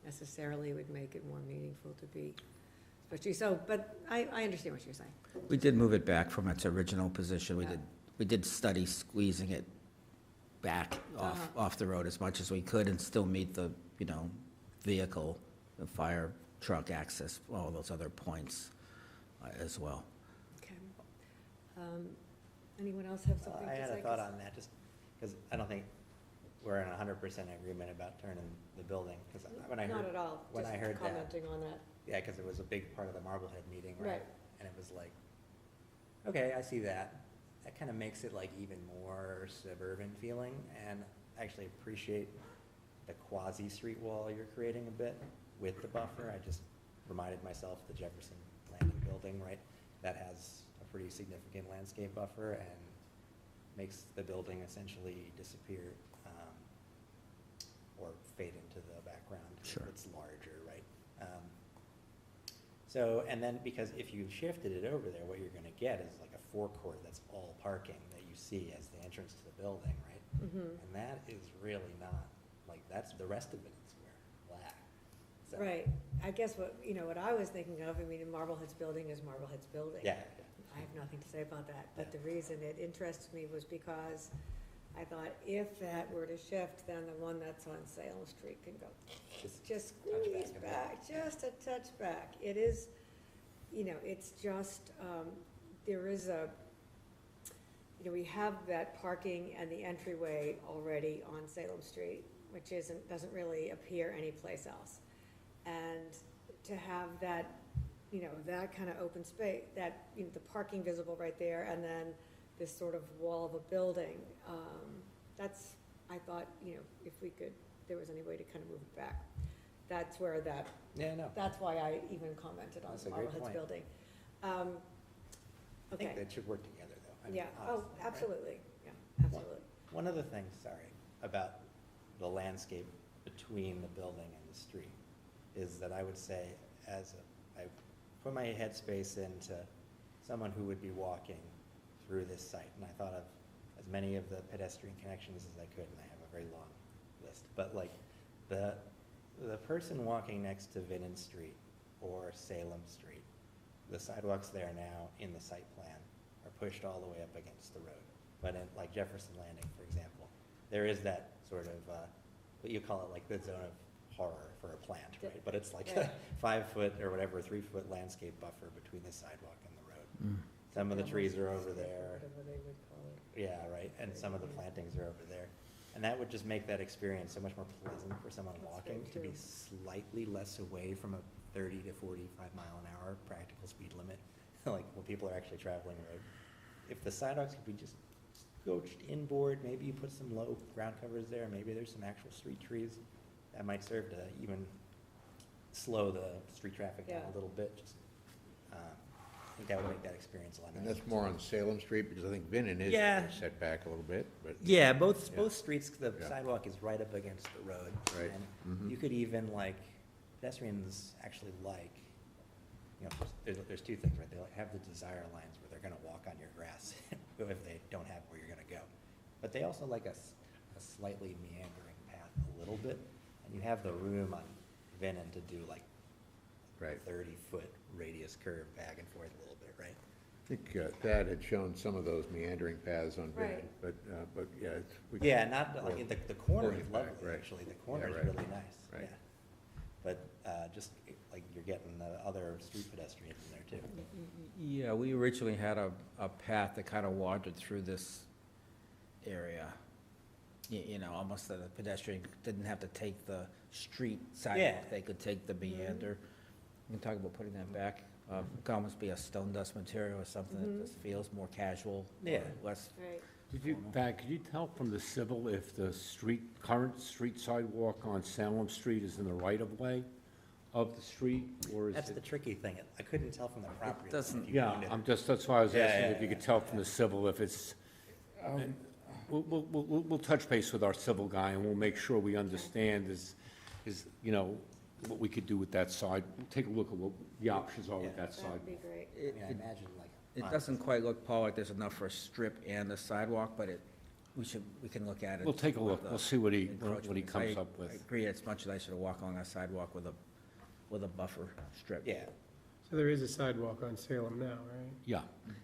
necessarily would make it more meaningful to be, especially so, but I understand what you're saying. We did move it back from its original position. Yeah. We did study squeezing it back off the road as much as we could and still meet the, vehicle, the fire truck access, all those other points as well. Okay. Anyone else have something to say? I had a thought on that, just because I don't think we're in 100% agreement about turning the building, because when I heard. Not at all, when just I heard that, commenting on that. yeah, because it was a big part of the Marblehead meeting, right? Right. And it was like, okay, I see that. That kind of makes it like even more suburban feeling, and I actually appreciate the quasi-street wall you're creating a bit with the buffer. I just reminded myself the Jefferson Landing building, right? That has a pretty significant landscape buffer and makes the building essentially disappear or fade into the background. Sure. It's larger, right? So, and then because if you shifted it over there, what you're gonna get is like a forecourt that's all parking that you see as the entrance to the building, right? Mhm. And that is really not, like, that's, the rest of it is where black. So- Right, I guess what I was thinking of, Marblehead's building is Marblehead's building. Yeah, I have nothing to say about that, but Yeah. the reason it interested me was because I thought if that were to shift, then the one that's on Salem Street can go, just squeeze back a bit. back, just a touch back. It is, it's just, there is we have that parking and the entryway already on Salem Street, which doesn't really appear anyplace else. And to have that, that kind of open space, that, the parking visible right there, and then this sort of wall of a building, I thought, if there was any way to kind of move it back. That's where yeah, no. that's why I even commented on That's a great Marblehead's point. building. I think Okay, that should work together, though. I mean, yeah, honestly, right? absolutely, yeah, absolutely. One other thing, sorry, about the landscape between the building and the street is that I would say, I put my headspace into someone who would be walking through this site, and I thought of as many of the pedestrian connections as I could, and I have a very long list. But like the person walking next to Vinen Street or Salem Street, the sidewalks there now in the site plan are pushed all the way up against the road. But in like Jefferson Landing, for example, there is that sort of, what you call it, like the zone of horror for a plant, right? But it's like Right. a 5-foot or whatever, 3-foot landscape buffer between the sidewalk and the road. Mm. Some of the trees are over there. Whatever they would call it. Yeah, right, and some of the plantings are over there. And that would just make that experience so much more pleasant for someone That's walking, very to be true. slightly less away from a 30 to 45 mile an hour practical speed limit. like when people are actually traveling the road. If the sidewalks could be just scotched inboard, maybe you put some low ground covers there, maybe there's some actual street trees, that might serve to even slow the street traffic down Yeah. a little bit, just, I think that would make that experience a lot And nicer. that's more on Salem Street, because I think Vinton is Yeah. set back a little bit, but. Yeah, both Yeah. streets, the Yeah. sidewalk is right up against the road. Right. And Mhm. you could even, like, pedestrians actually like, you know, there's two things, right? They have the desire lines where they're gonna walk on your grass if they don't have where you're gonna go. But they also like a slightly meandering path a little bit, and you have the room on Vinton to do like Right. 30-foot radius curve back and forth a little bit, right? I think Thad had shown some of those meandering paths on Vinton, Right. but yeah. we Yeah, can- not, like, Well, the corner pulling is it back, lovely, right. actually, the corner is right. really nice, Right. yeah. But, just, like, you're getting the other street pedestrians in there too. Yeah, we originally had a path that kind of wandered through this area. You know, almost that a pedestrian didn't have to take the street sidewalk, Yeah. they could take the meander. We can talk about putting that back. It could almost be a stone dust material or something that just feels more casual. or Yeah. Less, Right. Could you tell from the civil if the current street sidewalk on Salem Street is in the right-of-way of the street, or is That's the it? tricky thing, I couldn't tell from the property. line doesn't- if you Yeah, owned it. that's why I was Yeah, asking yeah, if you could yeah, tell from the civil if it's, we'll touch base with our civil guy, and we'll make sure we understand you know, what we could do with that side. We'll take a look at what the options are with Yeah. that side. That'd be great. I mean, I imagine like. it on- doesn't quite look, Paul, like there's enough for a strip and a sidewalk, but we can look at it. We'll take a look, with the we'll see what he encroachments. comes I- up with. I agree, it's much nicer to walk along a sidewalk with a buffer strip. Yeah, So there is a sidewalk on Salem now, right? Yeah,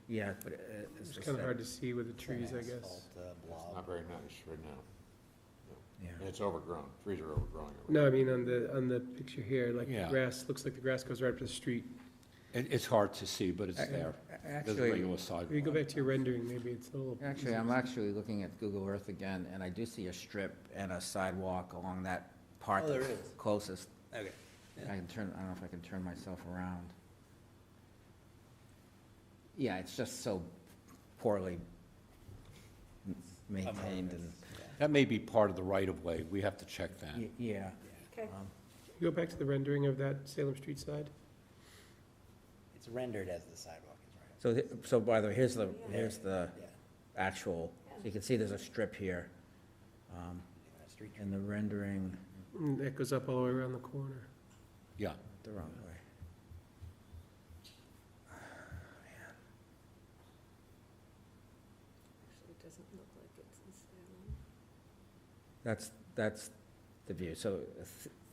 Yeah, but it's It's just kind of that- hard to see with the it's an trees, I guess. asphalt, It's blob. not very nice right now. yeah. And it's overgrown, trees are overgrowing. No, I mean, on the picture here, like the Yeah. grass, looks like the grass goes right up to the street. it's hard to see, but it's there. There's a Actually, regular If you sidewalk. go back to your rendering, maybe it's a little. actually, I'm actually looking at Google Earth again, and I do see a strip and a sidewalk along that part Oh, there that's is. closest. Okay. I don't know if I can turn myself around. Yeah, it's just so poorly maintained and, That may be part of the right-of-way, we have to check that. yeah. Okay. You go back to the rendering of that Salem Street side? It's rendered as the sidewalk is, right? So by the way, here's the Yeah. actual, so you can see there's a strip here. Street And the rendering, That goes up all the way around the corner. Yeah, the wrong way. Actually, it doesn't look like it's in Salem. That's the view. So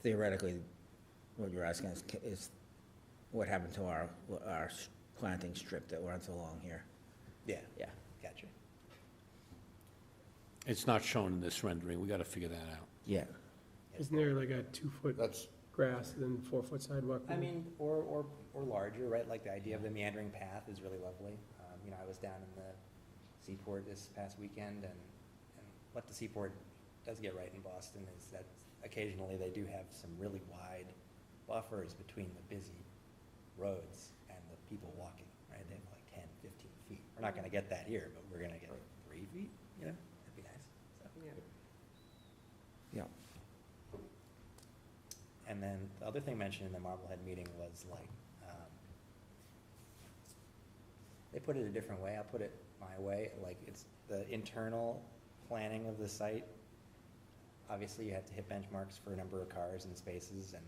theoretically, what you're asking is what happened to our planting strip that runs along here? Yeah, Yeah. gotcha. it's not shown in this rendering, we gotta figure that out. Yeah. Isn't there like a 2-foot That's, grass and then 4-foot sidewalk? I mean, or larger, right? Like the idea of the meandering path is really lovely. You know, I was down in the Seaport this past weekend, and what the Seaport does get right in Boston is that occasionally they do have some really wide buffers between the busy roads and the people walking, right? They have like 10, 15 feet. We're not gonna get that here, but we're gonna get 3 feet, you know? That'd be nice. So. Yeah. Yeah. And then the other thing mentioned in the Marblehead meeting was like, they put it a different way, I'll put it my way, like it's the internal planning of the site. Obviously, you have to hit benchmarks for a number of cars and spaces, and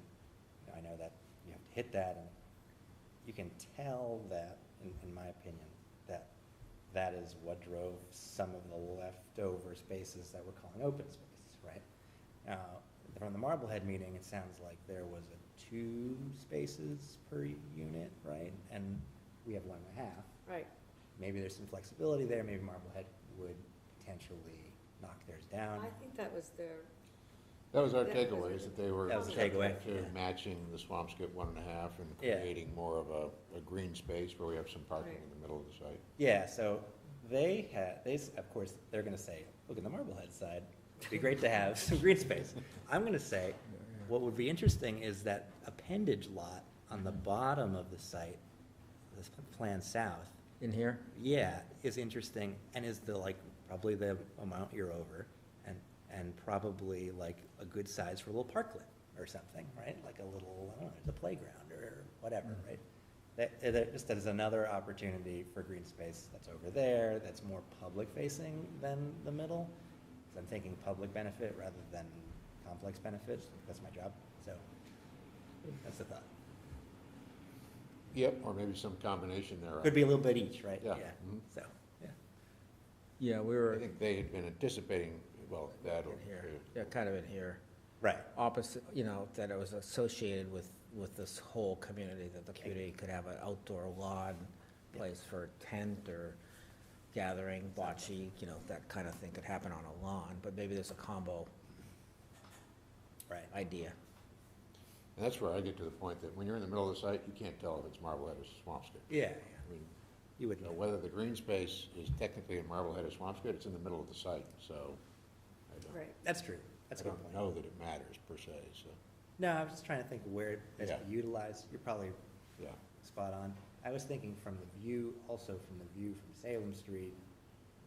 you know, I know that you have to hit that, and you can tell that, in my opinion, that is what drove some of the leftover spaces that we're calling open spaces, right? From the Marblehead meeting, it sounds like there was 2 spaces per unit, right? And we have 1.5. Right. Maybe there's some flexibility there, maybe Marblehead would potentially knock theirs down. I think that was their, that was our That was takeaway, is that they were. That was the takeaway, To yeah. matching the Swampscott 1.5 and Yeah. creating more of a green space where we have some parking Right. in the middle of the site. Yeah, so of course, they're gonna say, look at the Marblehead side, it'd be great to have some green space. I'm gonna say, what would be interesting is that appendage lot on the bottom of the site, this plan south, In here? yeah, is interesting, and is probably the amount you're over, and probably like a good size for a little parklet or something, right? Like a little, I don't know, the playground or whatever, right? That just as another opportunity for green space that's over there, that's more public-facing than the middle. So I'm thinking public benefit rather than complex benefit, that's my job, so that's the thought. Yep, or maybe some combination thereof. Could be a little bit each, right? Yeah. Mhm. So, yeah. Yeah, we I were think they had been anticipating, well, that or. in here, yeah, kind of in here. Right. Opposite, that it was associated with this whole community, that the community could have an outdoor lawn place for a tent or gathering, bocce, that kind of thing could happen on a lawn, but maybe there's a combo Right. idea. And that's where I get to the point that when you're in the middle of the site, you can't tell if it's Marblehead or Swampscott. Yeah, I mean, you would you know, know. whether the green space is technically in Marblehead or Swampscott, it's in the middle of the site, so Right. That's true. That's I a good don't point. know that it matters per se, so, No, I was just trying to think of where it's Yeah. utilized. You're probably yeah. spot on. I was thinking from the view, also from the view from Salem Street,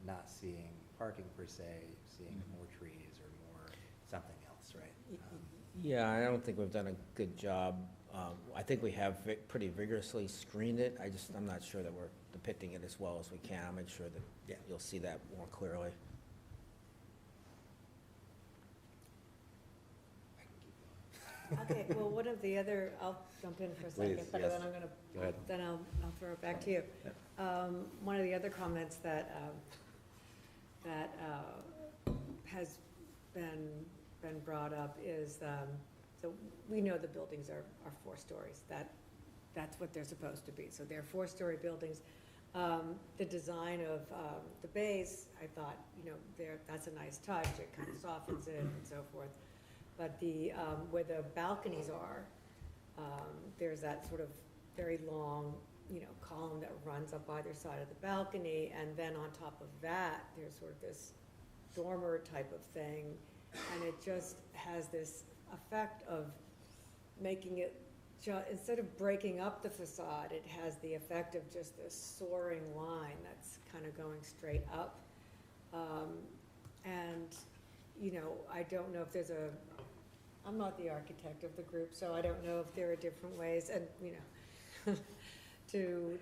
not seeing parking per se, seeing more trees or more something else, right? Yeah, I don't think we've done a good job. I think we have pretty vigorously screened it. I'm not sure that we're depicting it as well as we can. I'll make sure that Yeah. you'll see that more clearly. Okay, well, one of the other, I'll jump in for a second, Please, but yes. then I'm gonna, Go ahead. then I'll throw it back to you. One of the other comments that has been brought up is, so we know the buildings are 4 stories. That's what they're supposed to be, so they're 4-story buildings. The design of the bays, I thought, that's a nice touch, it kind of softens it and so forth. But where the balconies are, there's that sort of very long, column that runs up either side of the balcony, and then on top of that, there's sort of this dormer type of thing, and it just has this effect of making it, instead of breaking up the facade, it has the effect of just this soaring line that's kind of going straight up. And, I don't know if there's I'm not the architect of the group, so I don't know if there are different ways, and, to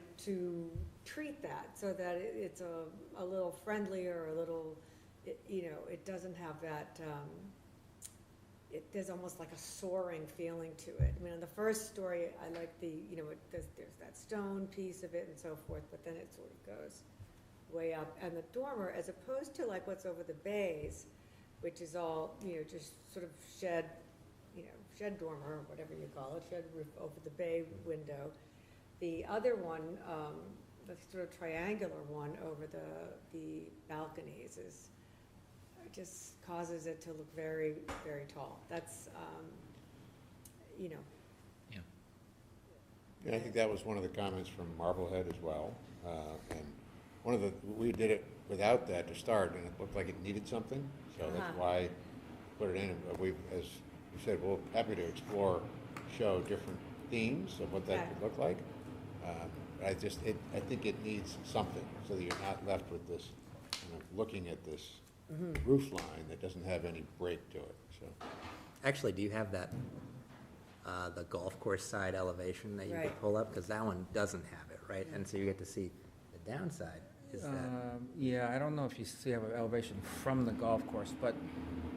treat that so that it's a little friendlier, a little, it doesn't have that, there's almost like a soaring feeling to it. I mean, in the first story, I like there's that stone piece of it and so forth, but then it sort of goes way up. And the dormer, as opposed to like what's over the bays, which is all, just sort of shed dormer, or whatever you call it, shed roof over the bay window. The other one, the sort of triangular one over the balconies just causes it to look very, very tall. That's, Yeah, I think that was one of the comments from Marblehead as well. And we did it without that to start, and it looked like it needed something, so that's why I put it in. As you said, we're happy to show different themes of what that could look like. But I think it needs something, so that you're not left with this, looking at this roof line that doesn't have any break to it, so. Actually, do you have that, the golf course side elevation that you could Right. pull up? Because that one doesn't have it, right? And so you get to see the downside is that, Yeah, I don't know if you see an elevation from the golf course, but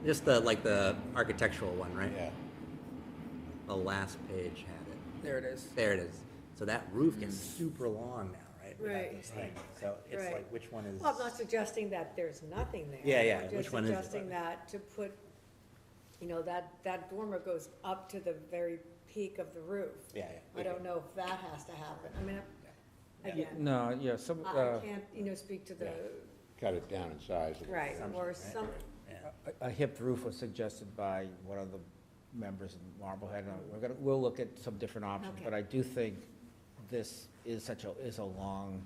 just the architectural one, right? Yeah, The last page had it. there it is. There it is. So that roof gets super long now, right? Without Right. those things. So it's Right. like, which one is? well, I'm not suggesting that there's nothing there. Yeah, yeah, I'm which one is it? just suggesting that to put, that dormer goes up to the very peak of the roof. Yeah, yeah. I don't know if that has to happen. I mean, again, No, yeah, some, I can't, speak to the, Yeah. Cut it down in size. a little right, bit. or Right. some, Yeah. a hipped roof was suggested by one of the members in Marblehead, and we'll look at some different options, Okay. but I do think this is a long,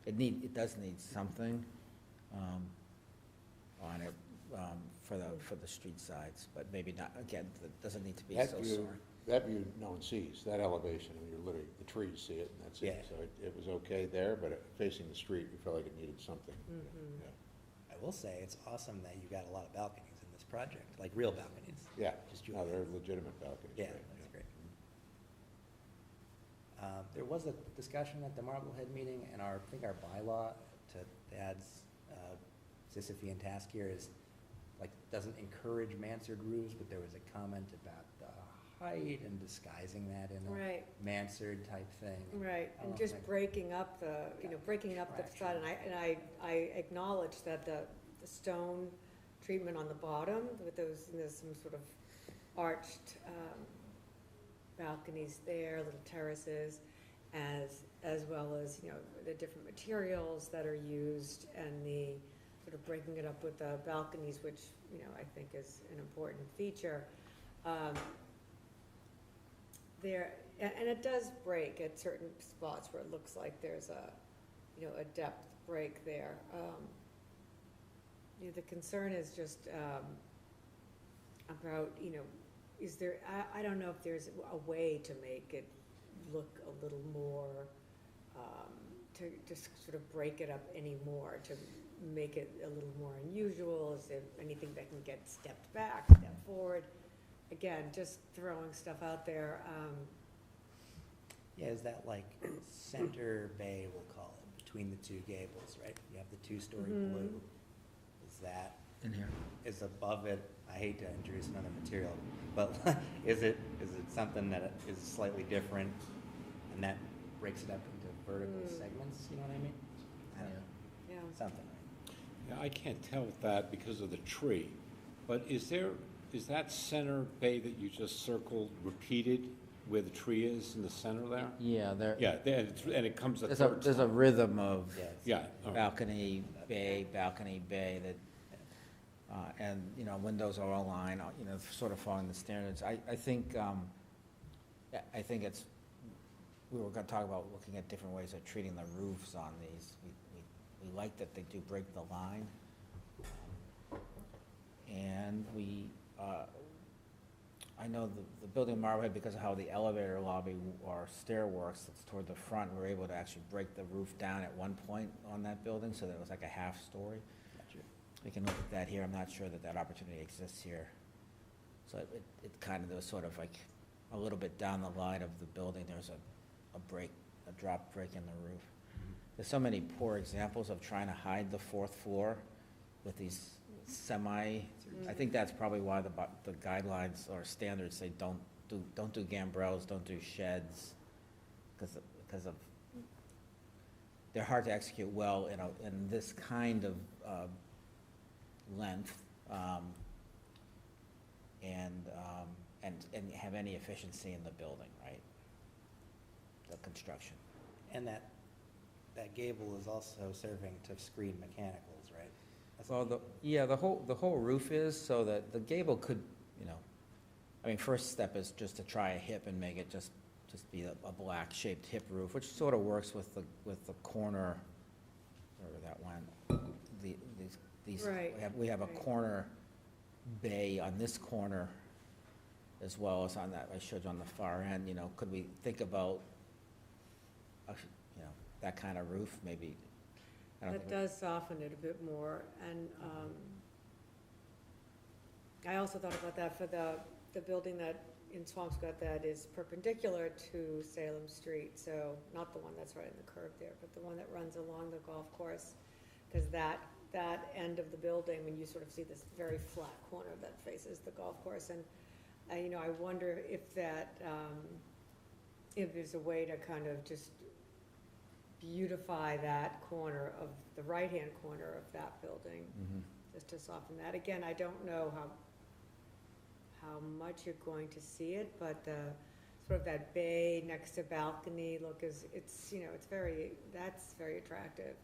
it does need something, on it, for the street sides, but maybe not, again, it doesn't need to be That so view, soaring. that view, no one sees, that elevation, I mean, you're literally, the trees see it, and that's Yeah. it. So it was okay there, but facing the street, we felt like it needed something. Mhm. Yeah. I will say, it's awesome that you got a lot of balconies in this project, like real balconies. Yeah, Just no, they're legitimate balconies. Yeah, right, that's great. There was a discussion at the Marblehead meeting, and I think our bylaw to Dad's Sisyphean task here is, like, doesn't encourage mansard roofs, but there was a comment about the height and disguising that in a Right, mansard type thing. right, I and don't just think- breaking up the, breaking up the facade, and I acknowledge that the stone treatment on the bottom with those, there's some sort of arched balconies there, little terraces, as well as, the different materials that are used and the sort of breaking it up with the balconies, which, I think is an important feature. There, and it does break at certain spots where it looks like there's a depth break there. The concern is just about, is there, I don't know if there's a way to make it look a little more, to just sort of break it up anymore, to make it a little more unusual. Is there anything that can get stepped back, stepped forward? Again, just throwing stuff out there. Yeah, is that like center bay, we'll call it, between the two gables, right? You have the two-story Mhm. blue. Is that, In here. is above it, I hate to introduce another material, but is it something that is slightly different and that breaks it up into vertical segments, you know what I mean? I don't know, Yeah. something, right? Yeah, I can't tell with that because of the tree, but is that center bay that you just circled repeated where the tree is in the center there? Yeah, there, Yeah, and it comes the there's third there's a time. rhythm of Yeah, it's- Yeah, all right. balcony, bay that, and, windows are all aligned, sort of following the standards. I think, I think it's, we were gonna talk about looking at different ways of treating the roofs on these. We like that they do break the line. And I know the building in Marblehead, because of how the elevator lobby or stair works, it's toward the front, we're able to actually break the roof down at one point on that building, so that it was like a half story. Gotcha. We can look at that here. I'm not sure that opportunity exists here. So it kind of, there was sort of like a little bit down the line of the building, there's a drop break in the roof. There's so many poor examples of trying to hide the fourth floor with these I think that's probably why the guidelines or standards say don't do gambrels, don't do sheds, because of, they're hard to execute well in this kind of length, and have any efficiency in the building, right? The construction. And that gable is also serving to screen mechanicals, right? That's Well, the whole roof is, so that the gable could, first step is just to try a hip and make it just be a black shaped hip roof, which sort of works with the corner, or that one, these, Right, we have a right. corner bay on this corner as well as on that, I showed you on the far end, could we think about, that kind of roof, maybe? I don't That think we- does soften it a bit more, and I also thought about that for the building that in Swampscott that is perpendicular to Salem Street, so not the one that's right in the curve there, but the one that runs along the golf course, because that end of the building, when you sort of see this very flat corner that faces the golf course, and I wonder if that, if there's a way to kind of just beautify that corner of, the right-hand corner of that building, Mhm. just to soften that. Again, I don't know how much you're going to see it, but sort of that bay next to balcony look is, it's very, that's very attractive.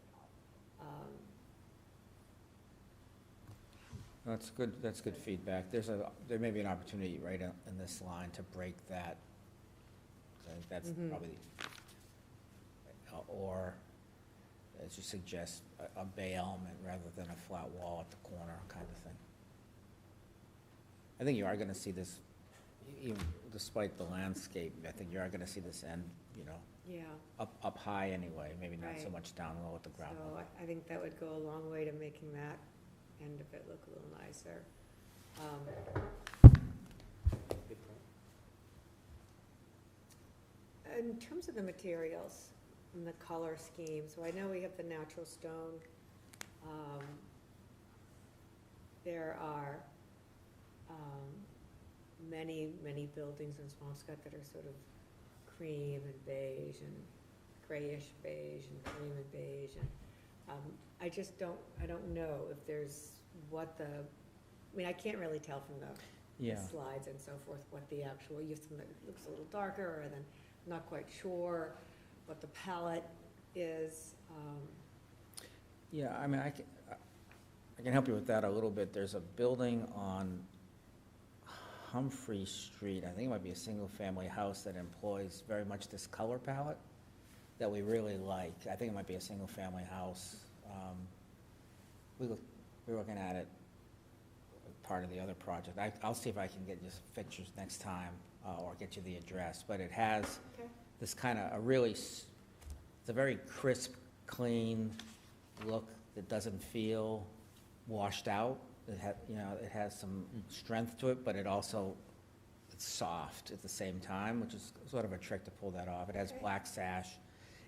That's good feedback. There may be an opportunity right in this line to break that. I think that's Mhm. probably, or as you suggest, a bay element rather than a flat wall at the corner kind of thing. I think you are gonna see this even despite the landscape, I think you are gonna see this end, you know, Yeah. up high anyway, maybe not so Right. much down low at the ground So level. I think that would go a long way to making that end of it look a little nicer. Good point. In terms of the materials and the color scheme, so I know we have the natural stone. There are many buildings in Swampscott that are sort of cream and beige and grayish beige and cream and beige. And I don't know if there's I mean, I can't really tell from the Yeah, slides and so forth what the actual, you have some that looks a little darker, and then I'm not quite sure what the palette is. yeah, I mean, I can help you with that a little bit. There's a building on Humphrey Street, I think it might be a single-family house that employs very much this color palette that we really like. I think it might be a single-family house. We're looking at it, part of the other project. I'll see if I can get you some pictures next time, or get you the address, but it has Okay. this kind of it's a very crisp, clean look that doesn't feel washed out. It has some strength to it, but it's soft at the same time, which is sort of a trick to pull that off. It has Okay. black sash.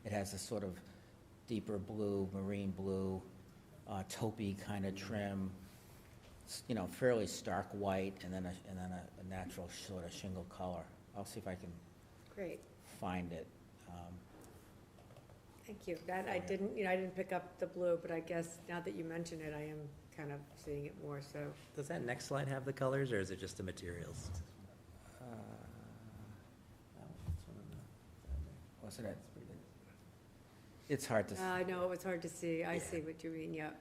It has this sort of deeper blue, marine blue, taupey kind of trim, fairly stark white, and then a natural sort of shingle color. I'll see if I can Great, find it. thank you. That, I didn't pick up the blue, but I guess now that you mention it, I am kind of seeing it more, so. Does that next slide have the colors, or is it just the materials? Uh, No, it's one of the- What's it? It's hard to, I know, it was hard to see. I Yeah. see what you mean, yeah.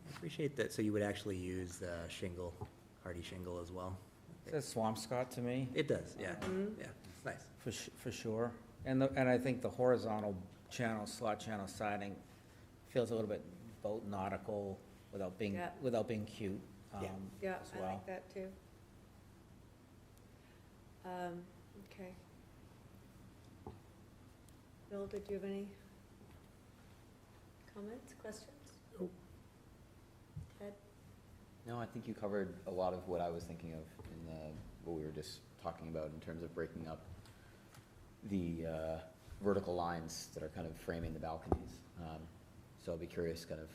I appreciate that, so you would actually use the shingle, hardy shingle as well? it says Swampscott to me. It does, yeah, Mhm. yeah, it's nice. For sure. And I think the horizontal slot channel siding feels a little bit boat nautical without being, Yeah. cute, Yeah. Yeah, as I well. like that too. Okay. Bill, did you have any comments, questions? Nope. Ted? No, I think you covered a lot of what I was thinking of in what we were just talking about in terms of breaking up the vertical lines that are kind of framing the balconies. So I'll be curious kind of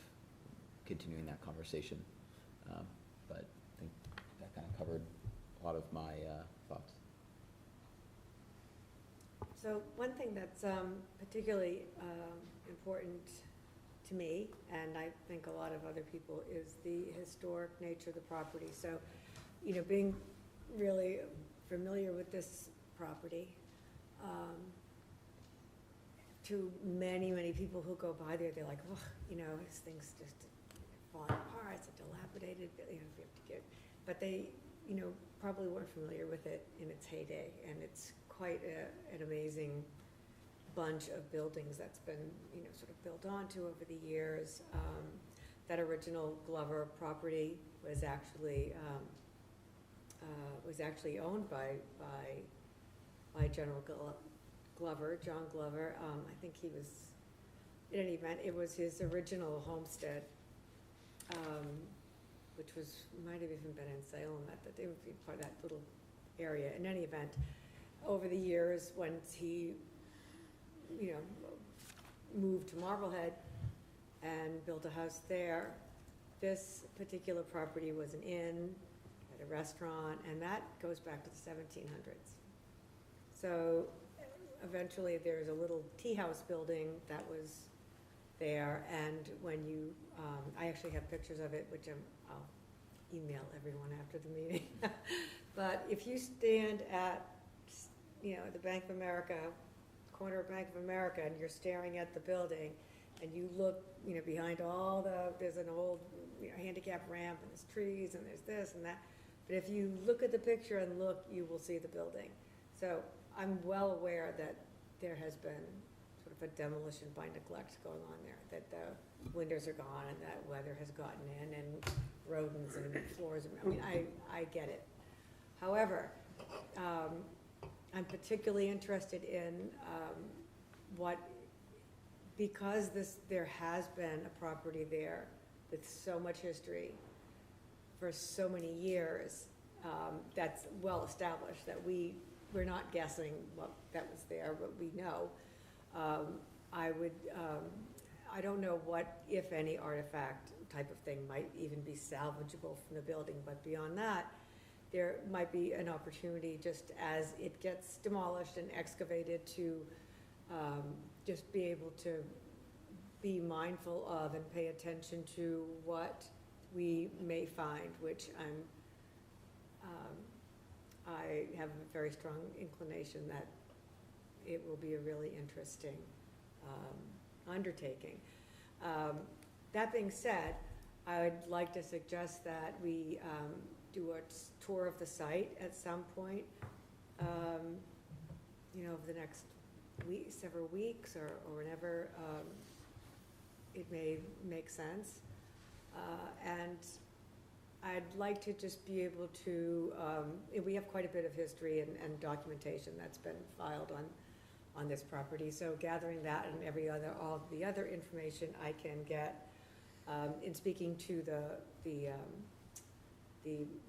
continuing that conversation. But I think that kind of covered a lot of my thoughts. So one thing that's particularly important to me, and I think a lot of other people, is the historic nature of the property. So, being really familiar with this property, to many people who go by there, they're like, oh, this thing's just falling apart, it's a dilapidated, we have to get, but they, probably weren't familiar with it in its heyday, and it's quite an amazing bunch of buildings that's been, sort of built onto over the years. That original Glover property was actually owned by General Glover, John Glover. I think he was, in any event, it was his original homestead, which might have even been in Salem it would be part of that little area. In any event, over the years, once he, moved to Marblehead and built a house there, this particular property was an inn, had a restaurant, and that goes back to the 1700s. So eventually there's a little tea house building that was there, and when you, I actually have pictures of it, which I'll email everyone after the meeting. But if you stand at, the Bank of America, corner of Bank of America, and you're staring at the building, and you look, behind there's an old, handicap ramp, and there's trees, and there's this and that. But if you look at the picture and look, you will see the building. So I'm well aware that there has been sort of a demolition by neglect going on there, that the windows are gone and that weather has gotten in and rodents and floors. I mean, I get it. However, I'm particularly interested in what, because there has been a property there with so much history for so many years, that's well established, that we're not guessing what that was there, but we know. I don't know what, if any, artifact type of thing might even be salvageable from the building, but beyond that, there might be an opportunity, just as it gets demolished and excavated, to just be able to be mindful of and pay attention to what we may find, which I have a very strong inclination that it will be a really interesting undertaking. That being said, I would like to suggest that we do a tour of the site at some point, over the next several weeks, or whenever it may make sense. And I'd like to just be able to, we have quite a bit of history and documentation that's been filed on this property, so gathering that and all the other information I can get, in speaking to the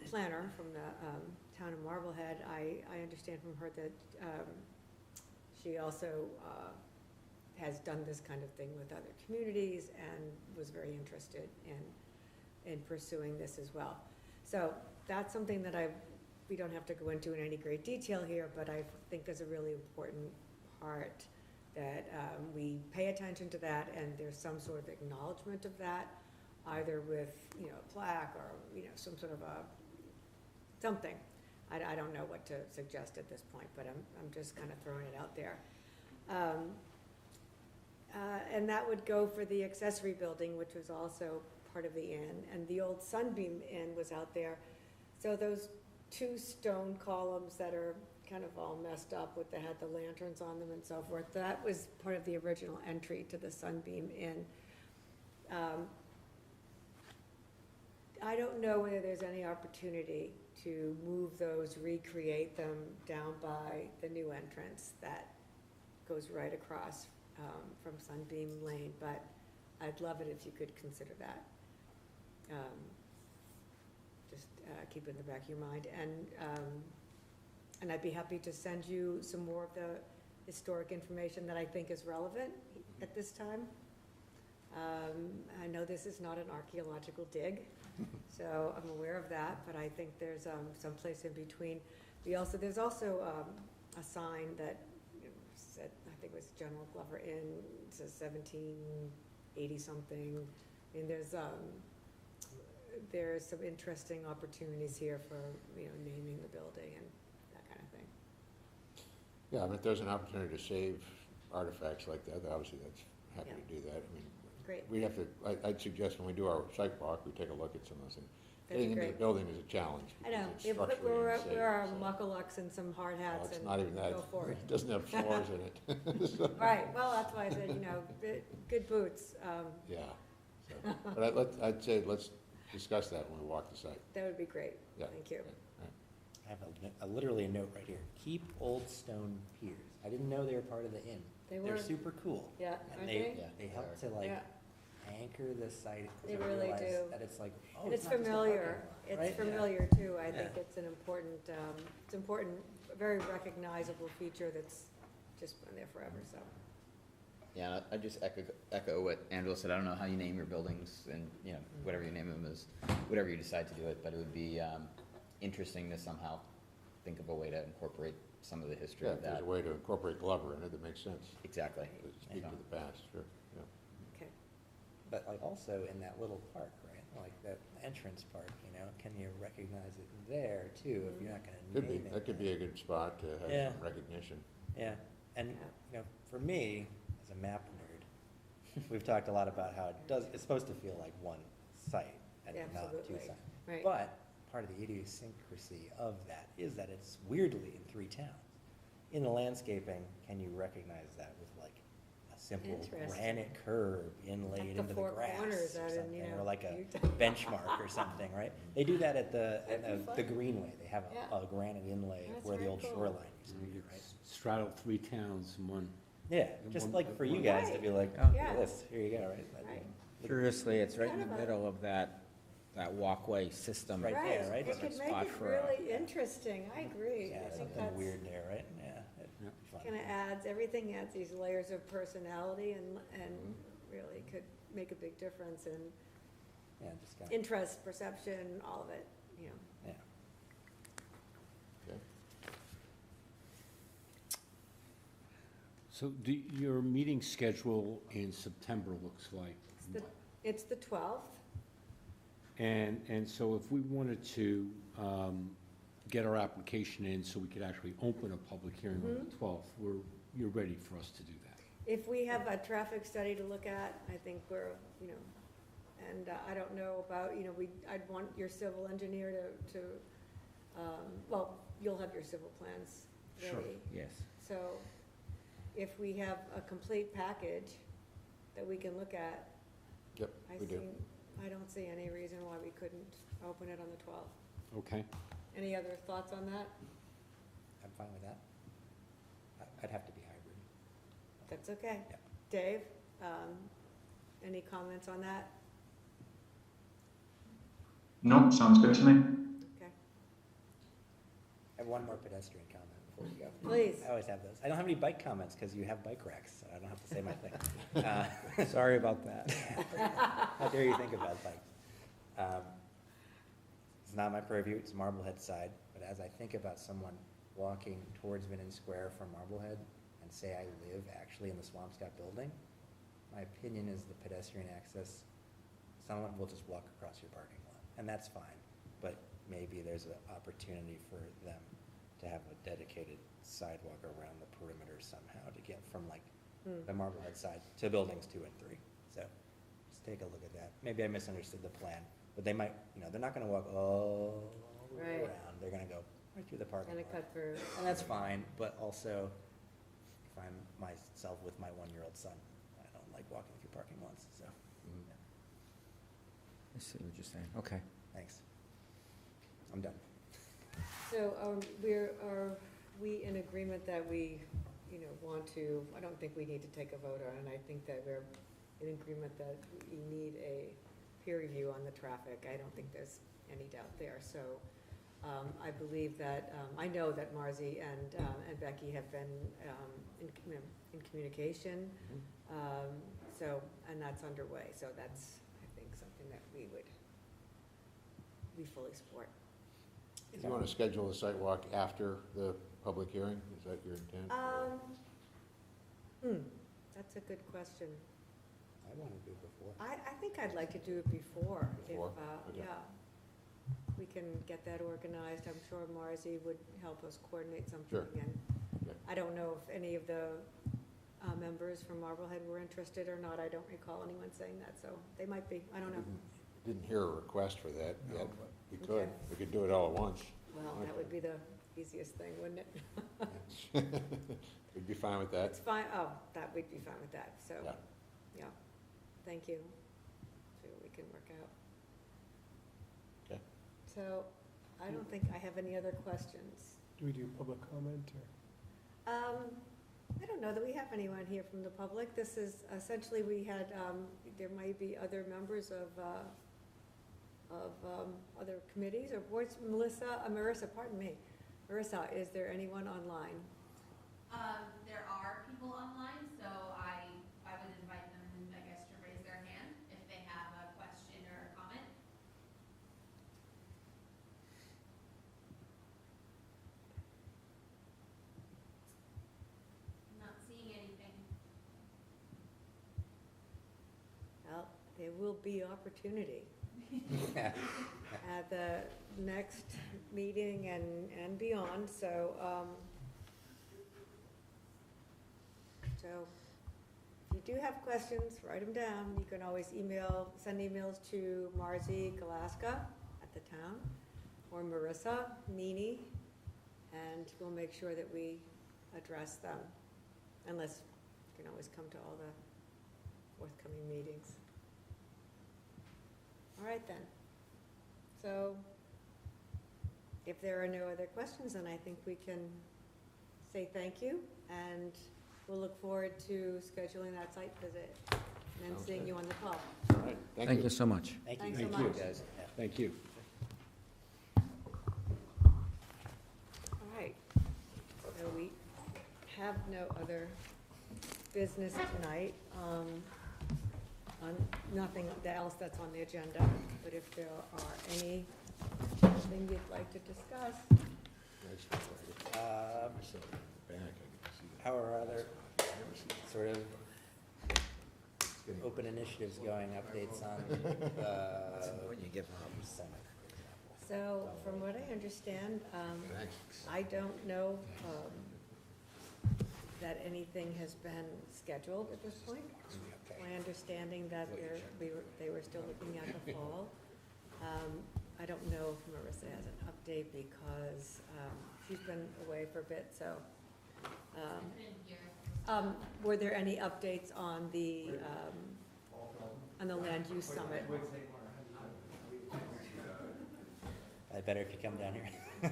planner from the town of Marblehead, I understand from her that she also has done this kind of thing with other communities and was very interested in pursuing this as well. So that's something that we don't have to go into in any great detail here, but I think is a really important part, that we pay attention to that, and there's some sort of acknowledgement of that, either with, a plaque or, some sort of something. I don't know what to suggest at this point, but I'm just kind of throwing it out there. And that would go for the accessory building, which was also part of the inn, and the old Sunbeam Inn was out there. So those two stone columns that are kind of all messed up they had the lanterns on them and so forth, that was part of the original entry to the Sunbeam Inn. I don't know whether there's any opportunity to move those, recreate them down by the new entrance that goes right across from Sunbeam Lane, but I'd love it if you could consider that. Just keep it in the back of your mind, and I'd be happy to send you some more of the historic information that I think is relevant at this time. I know this is not an archaeological dig, so I'm aware of that, but I think there's some place in between. There's also a sign that said, I think it was General Glover Inn, it says 1780 something. I mean, there's some interesting opportunities here for, naming the building and that kind of thing. Yeah, I mean, if there's an opportunity to save artifacts like that, obviously that's happy to do that. I mean, Great. we have to, I'd suggest when we do our site walk, we take a look at some of those things. That'd be Getting into great. the building is a challenge. I know, because it's structurally we're unsafe, our so- muckalucks and some hard Well, hats it's and not even that. go for it. It doesn't have floors in it. So- Right, well, that's why I said, good boots, Yeah, so, but I'd say let's discuss that when we walk the site. that would be great, Yeah. thank you. Right. I have literally a note right here. Keep old stone piers. I didn't know they were part of the inn. They They're were, super cool. yeah, And aren't they, they? Yeah, they they help are. to like Yeah. anchor the site. They to really realize do. That it's like, oh, And it's not just a familiar, parking lot, it's right? Yeah. familiar too, I think Yeah. it's an important, a very recognizable feature that's just been there forever, so. Yeah, I just echo what Angela said. I don't know how you name your buildings and, whatever you name them is, whatever you decide to do it, but it would be interesting to somehow think of a way to incorporate some of the history Yeah, of if there's that. a way to incorporate Glover in it, that makes sense. Exactly. To speak to the past, sure, yeah. Okay, But like also in that little park, right? Like that entrance park, can you recognize it there too, if you're not gonna Could be, name it? that could be a good spot to Yeah. have some recognition. Yeah, and, Yeah. for me, as a map nerd, we've talked a lot about how it's supposed to feel like one site and Yeah, not two absolutely. sites. right. But part of the idiosyncrasy of that is that it's weirdly in three towns. In the landscaping, can you recognize that with like a simple Interesting. granite curb inlaid Like into the the four grass corners or out in, something, you know, or like a Utah. benchmark or something, right? They do that at the That'd be fun. Greenway. They have Yeah. a granite inlay of That's where the very old cool. shoreline used to You be, could right? straddle 3 towns in one. Yeah, in just one- like for you one- guys to be like, Oh. Yeah. this, here you go, right? That'd be- Right. Curiously, it's right in Kind the of a- middle of that walkway system. Right there, right? It It's a could make spot it for a- really interesting, I agree. Yeah, I think something that's weird there, right? Yeah. it'd be fun. kind of adds, everything adds these layers of personality and Mm-hmm. really could make a big difference in Yeah, just kind of, interest, perception, all of it, you know. yeah. Okay. So your meeting schedule in September looks like? It's the 12th. And so if we wanted to get our application in so we could actually open a public hearing on the 12th, you're ready for us to do that? If we have a traffic study to look at, I think we're, you know, and I don't know about, you know, I'd want your civil engineer to, well, you'll have your civil plans Sure. ready. Yes. So if we have a complete package that we can look at, Yep, we do. I don't see any reason why we couldn't open it on the 12th. Okay. Any other thoughts on that? I'm fine with that. I'd have to be hybrid. That's okay. Yeah. Dave, any comments on that? Nope, sounds good to me. Okay, I have one more pedestrian comment before you go. please. I always have those. I don't have any bike comments because you have bike racks, so I don't have to say my thing. Sorry about that. How dare you think about bikes? It's not my purview, it's Marblehead side, but as I think about someone walking towards Minden Square from Marblehead and say I live actually in the Swampscott building, my opinion is the pedestrian access, someone will just walk across your parking lot, and that's fine, but maybe there's an opportunity for them to have a dedicated sidewalk around the perimeter somehow to get from like the Marblehead side to buildings 2 and 3. So just take a look at that. Maybe I misunderstood the plan, but they might, you know, they're not gonna walk all the way Right. around. They're gonna go right through the parking Gonna lot. cut through. And that's fine, but also if I'm myself with my 1-year-old son, I don't like walking through parking lots, so, yeah. I see what you're saying. Okay. Thanks. I'm done. So are we in agreement that we, you know, want to, I don't think we need to take a vote on it. I think that we're in agreement that we need a peer review on the traffic. I don't think there's any doubt there. So I believe that, I know that Marzi and Becky have been in communication. So, and that's underway. So that's, I think, something that we fully support. Do you want to schedule a site walk after the public hearing? Is that your intent? That's a good question. I want to do it before. I think I'd like to do it before. Before? If, Okay. yeah. We can get that organized. I'm sure Marzi would help us coordinate something Sure. again. Okay. I don't know if any of the members from Marblehead were interested or not. I don't recall anyone saying that, so they might be. I don't know. Didn't hear a request for that yet, but we could. Okay. We could do it all at once. Well, that would be the easiest thing, wouldn't it? We'd be fine with that. It's fine. Oh, we'd be fine with that. So, Yeah. yeah. Thank you. See what we can work out. Okay. So I don't think I have any other questions. Do we do public comment or? I don't know that we have anyone here from the public. This is, essentially, we had, there might be other members of other committees or boards. Marissa, pardon me. Marissa, is there anyone online? There are people online, so I would invite them, I guess, to raise their hand if they have a question or a comment. I'm not seeing anything. Well, there will be opportunity at the next meeting and beyond, so, if you do have questions, write them down. You can always send emails to Marzi Galaska at the town, or Marissa Meany, and we'll make sure that we address them, unless can always come to all the forthcoming meetings. All right then. So if there are no other questions, then I think we can say thank you, and we'll look forward to scheduling that site visit and then seeing you on the call. All right, Thank you so much. Thank you. Thanks so Thank you. much. Guys. Thank you. All right. So we have no other business tonight. Nothing else that's on the agenda, but if there are anything you'd like to discuss. How are other sort of open initiatives going, updates on the summit? So from what I understand, I don't know that anything has been scheduled at this point. My understanding that they were still looking at the fall. I don't know if Marissa has an update because she's been away for a bit, so. Were there any updates on the land use summit? I better if you come down here. Good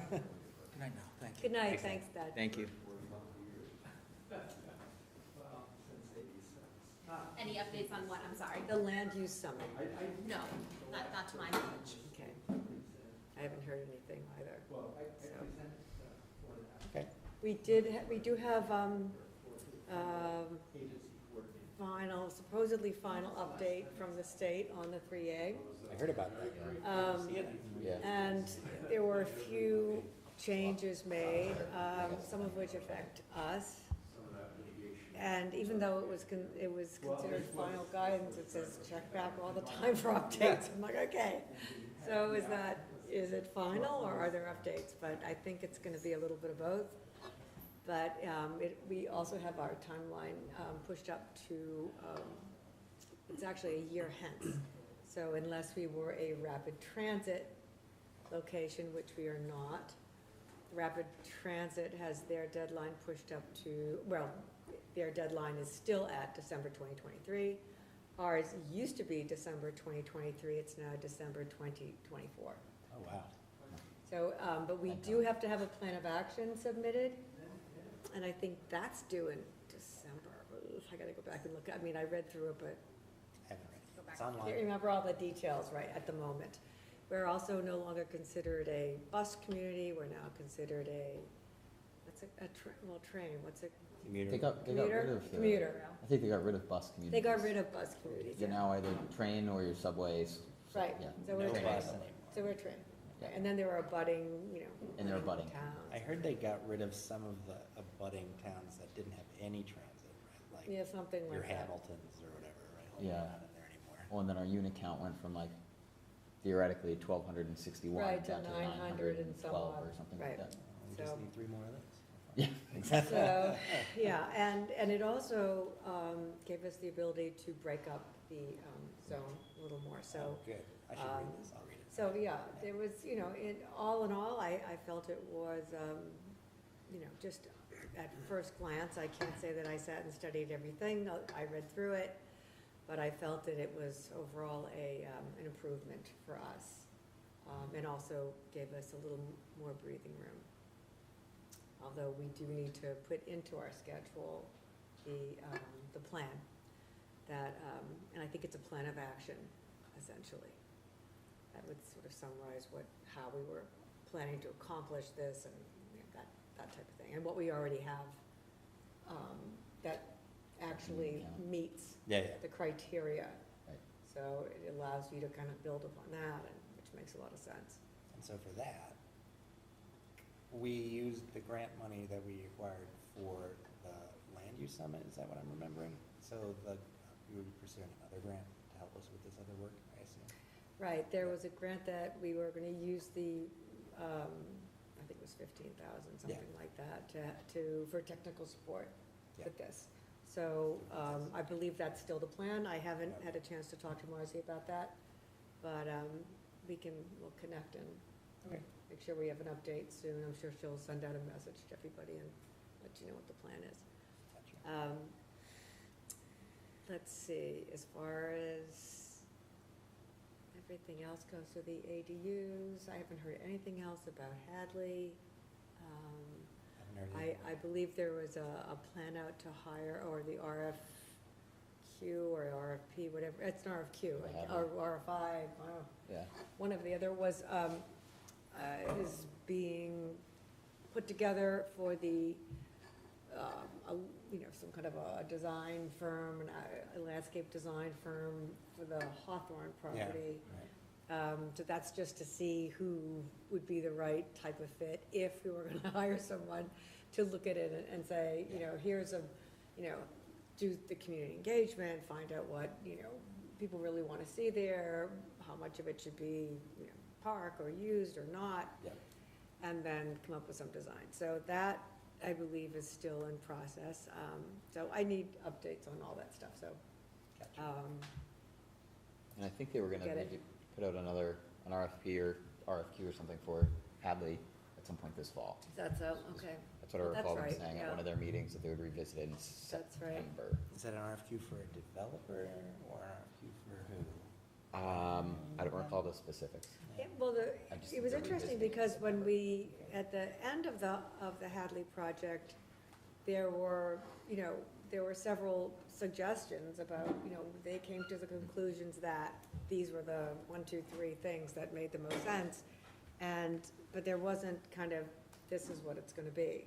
night now, thank you. Good night, thanks, Dad. Thank you. Any updates on what, I'm sorry? The land use summit, No, not to my knowledge. okay. I haven't heard anything either, so. Okay. We do have, supposedly final update from the state on the 3A. I heard about that. Yeah. And there were a few changes made, some of which affect us. And even though it was considered final guidance, it says check back all the time for updates. I'm like, okay. So is it final or are there updates? But I think it's gonna be a little bit of both. But we also have our timeline pushed up to, it's actually a year hence. So unless we were a rapid transit location, which we are not, Rapid Transit has their deadline pushed up to, well, their deadline is still at December 2023. Ours used to be December 2023, it's now December 2024. Oh, wow. So, but we do have to have a plan of action submitted, and I think that's due in December. I gotta go back and look, I mean, I read through it, but I haven't read it. It's I online. can't remember all the details right at the moment. We're also no longer considered a bus community, we're now considered train, what's it? Commuter. They got rid of the. Commuter. I think they got rid of bus communities. They got rid of bus communities, You're yeah. now either train or your subways. Right, Yeah. so we're No train, bus anymore. so we're train. Yeah. And then there are abutting, And they're abutting. towns. I heard they got rid of some of the abutting towns that didn't have any transit, right? Yeah, something Like your like that. Hamiltons or whatever, right? Yeah. They're not in there anymore. Well, and then our unit count went from like theoretically 1,261 Right, to down to 900 and some 912 odd. or something Right. like that. We just So- need 3 more of those. Yeah. So, yeah, and it also gave us the ability to break up the zone a little more, so. Oh, good. I should read this. I'll read it. So, yeah, there was, all in all, I felt it was, just at first glance, I can't say that I sat and studied everything, I read through it, but I felt that it was overall an improvement for us, and also gave us a little more breathing room. Although we do need to put into our schedule the plan that, and I think it's a plan of action, essentially. That would sort of summarize how we were planning to accomplish this and that type of thing. And what we already have that actually meets Yeah, the criteria. Right. So it allows you to kind of build upon that, which makes a lot of sense. And so for that, we used the grant money that we acquired for the land use summit, is that what I'm remembering? So you would be pursuing another grant to help us with this other work, I assume? Right, there was a grant that we were gonna use I think it was 15,000, something like that, for technical support with this. So, I believe that's still the plan. I haven't had a chance to talk to Marcy about that, but, we'll connect and Okay. make sure we have an update soon. I'm sure she'll send out a message to everybody and let you know what the plan is. Gotcha. let's see, as far as everything else goes to the ADUs, I haven't heard anything else about Hadley. Haven't heard I believe there was a plan out to hire, or the RFQ or RFP, whatever, it's an RFQ, or RFI, I don't know. Yeah. One of the other was, is being put together for the, some kind of a design firm, a landscape design firm for the Hawthorne property. So that's just to see who would be the right type of fit, if we were gonna hire someone to look at it and say, here's a, do the community engagement, find out what, people really wanna see there, how much of it should be, park or used or not. Yeah. And then come up with some design. So that, I believe, is still in process. So I need updates on all that stuff, so. Gotcha. And I think they were gonna Get it. maybe put out an RFP or RFQ or something for Hadley at some point this fall. That's so, okay, That's what I Well, that's recall them right, saying at yeah. one of their meetings, that they would revisit it in That's right. September. Is that an RFQ for a developer or an RFQ for who? I don't recall the specifics. yeah, well, I just it was think they're interesting revisiting because it. when we, at the end of the Hadley project, there were several suggestions about, they came to the conclusions that these were the 1, 2, 3 things that made the most sense. But there wasn't kind of, this is what it's gonna be.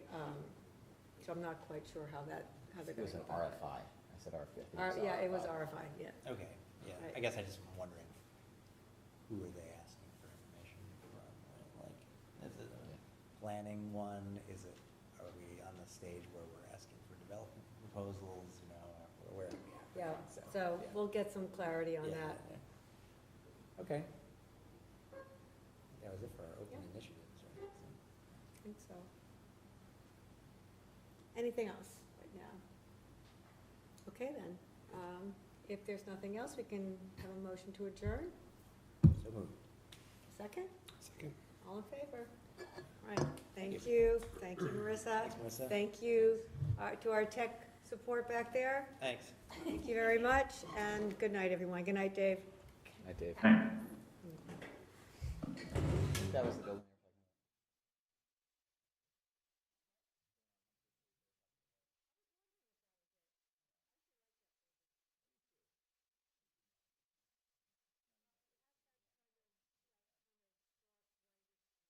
So I'm not quite sure how they're It gonna was go an about RFI. I said RFP. it. Yeah, it was RFI, yeah. Okay, yeah, Right. I guess I just am wondering, who are they asking for information from? Like, is it a planning one? Are we on the stage where we're asking for development proposals, or where are we at? Yeah, So, so yeah. we'll get some clarity on Yeah, that. yeah. Okay. That was it for our open Yeah. initiatives, right? I think so. Anything else right now? Okay, then. If there's nothing else, we can have a motion to adjourn. So moved. Second? Second. All in favor? All right, thank you. Thank you, Marissa. Thanks, Melissa. Thank you to our tech support back there. Thanks. Thank you very much, and good night, everyone. Good night, Dave. Hi, Dave. Okay. That was the building.